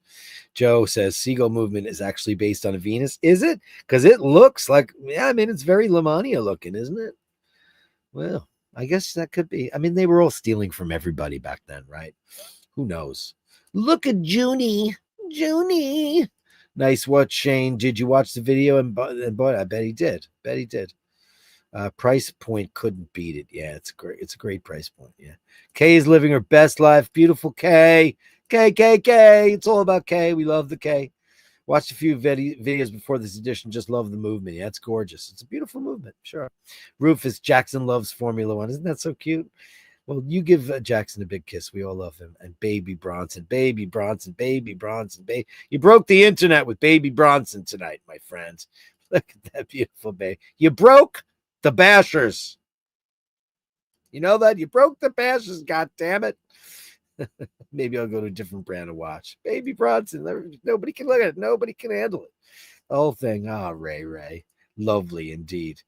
Joe says Seagull movement is actually based on a Venus. Is it? Because it looks like, yeah, I mean, it's very Lamania looking, isn't it? Well, I guess that could be. I mean, they were all stealing from everybody back then, right? Who knows? Look at Junie. Nice watch, Shane. Did you watch the video? And I bet he did. Price point couldn't beat it. Yeah, it's a great price point. Yeah. Kay is living her best life. Beautiful Kay. Kay. It's all about Kay. We love the Kay. Watched a few videos before this edition. Just love the movement. Yeah, it's gorgeous. It's a beautiful movement. Sure. Rufus Jackson loves Formula One. Isn't that so cute? Well, you give Jackson a big kiss. We all love him. And Baby Bronson. You broke the internet with Baby Bronson tonight, my friends. Look at that beautiful baby. You broke the Bashers. You know that? You broke the Bashers, god damn it. Maybe I'll go to a different brand of watch. Baby Bronson. Nobody can look at it. Nobody can handle it. The whole thing. Ray. Lovely indeed.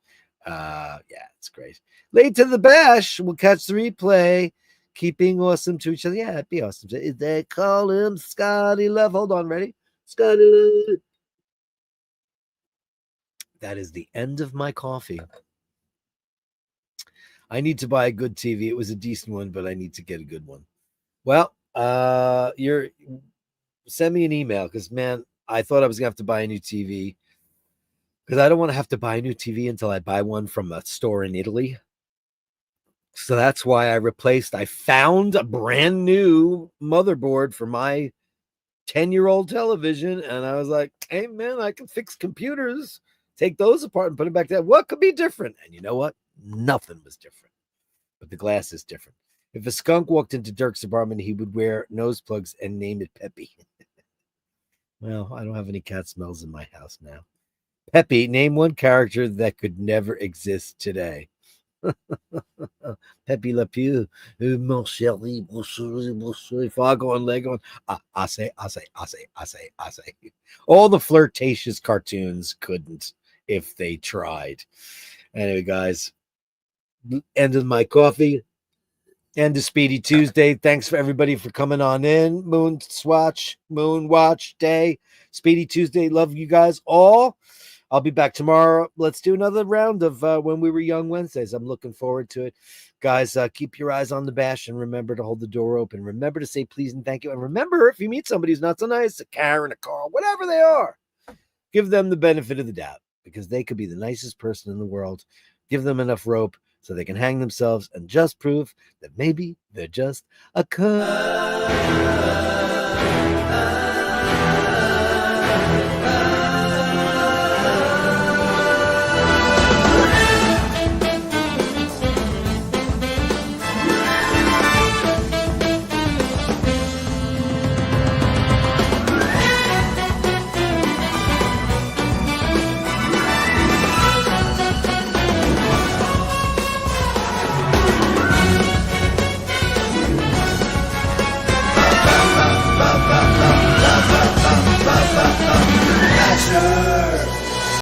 Yeah, it's great. Late to the bash. We'll catch the replay. Keeping awesome to each other. Yeah, it'd be awesome. They call him Scotty Love. Hold on, ready? Scotty Love. That is the end of my coffee. I need to buy a good TV. It was a decent one, but I need to get a good one. Well, send me an email because, man, I thought I was going to have to buy a new TV because I don't want to have to buy a new TV until I buy one from a store in Italy. So that's why I found a brand new motherboard for my 10-year-old television. And I was like, hey, man, I can fix computers, take those apart and put them back there. What could be different? And you know what? Nothing was different, but the glass is different. If a skunk walked into Dirk's apartment, he would wear nose plugs and name it Peppy. Well, I don't have any cat smells in my house now. Peppy, name one character that could never exist today. Peppy Le Pew, mon chéri, Fago and Lego. I say. All the flirtatious cartoons couldn't if they tried. Anyway, guys, end of my coffee. End of Speedy Tuesday. Thanks for everybody for coming on in. Moonwatch Day. Speedy Tuesday. Love you guys all. I'll be back tomorrow. Let's do another round of When We Were Young Wednesdays. I'm looking forward to it. Guys, keep your eyes on the bash and remember to hold the door open. Remember to say please and thank you. And remember, if you meet somebody who's not so nice, a Karen, a Carl, whatever they are, give them the benefit of the doubt because they could be the nicest person in the world. Give them enough rope so they can hang themselves and just prove that maybe they're just a cunt.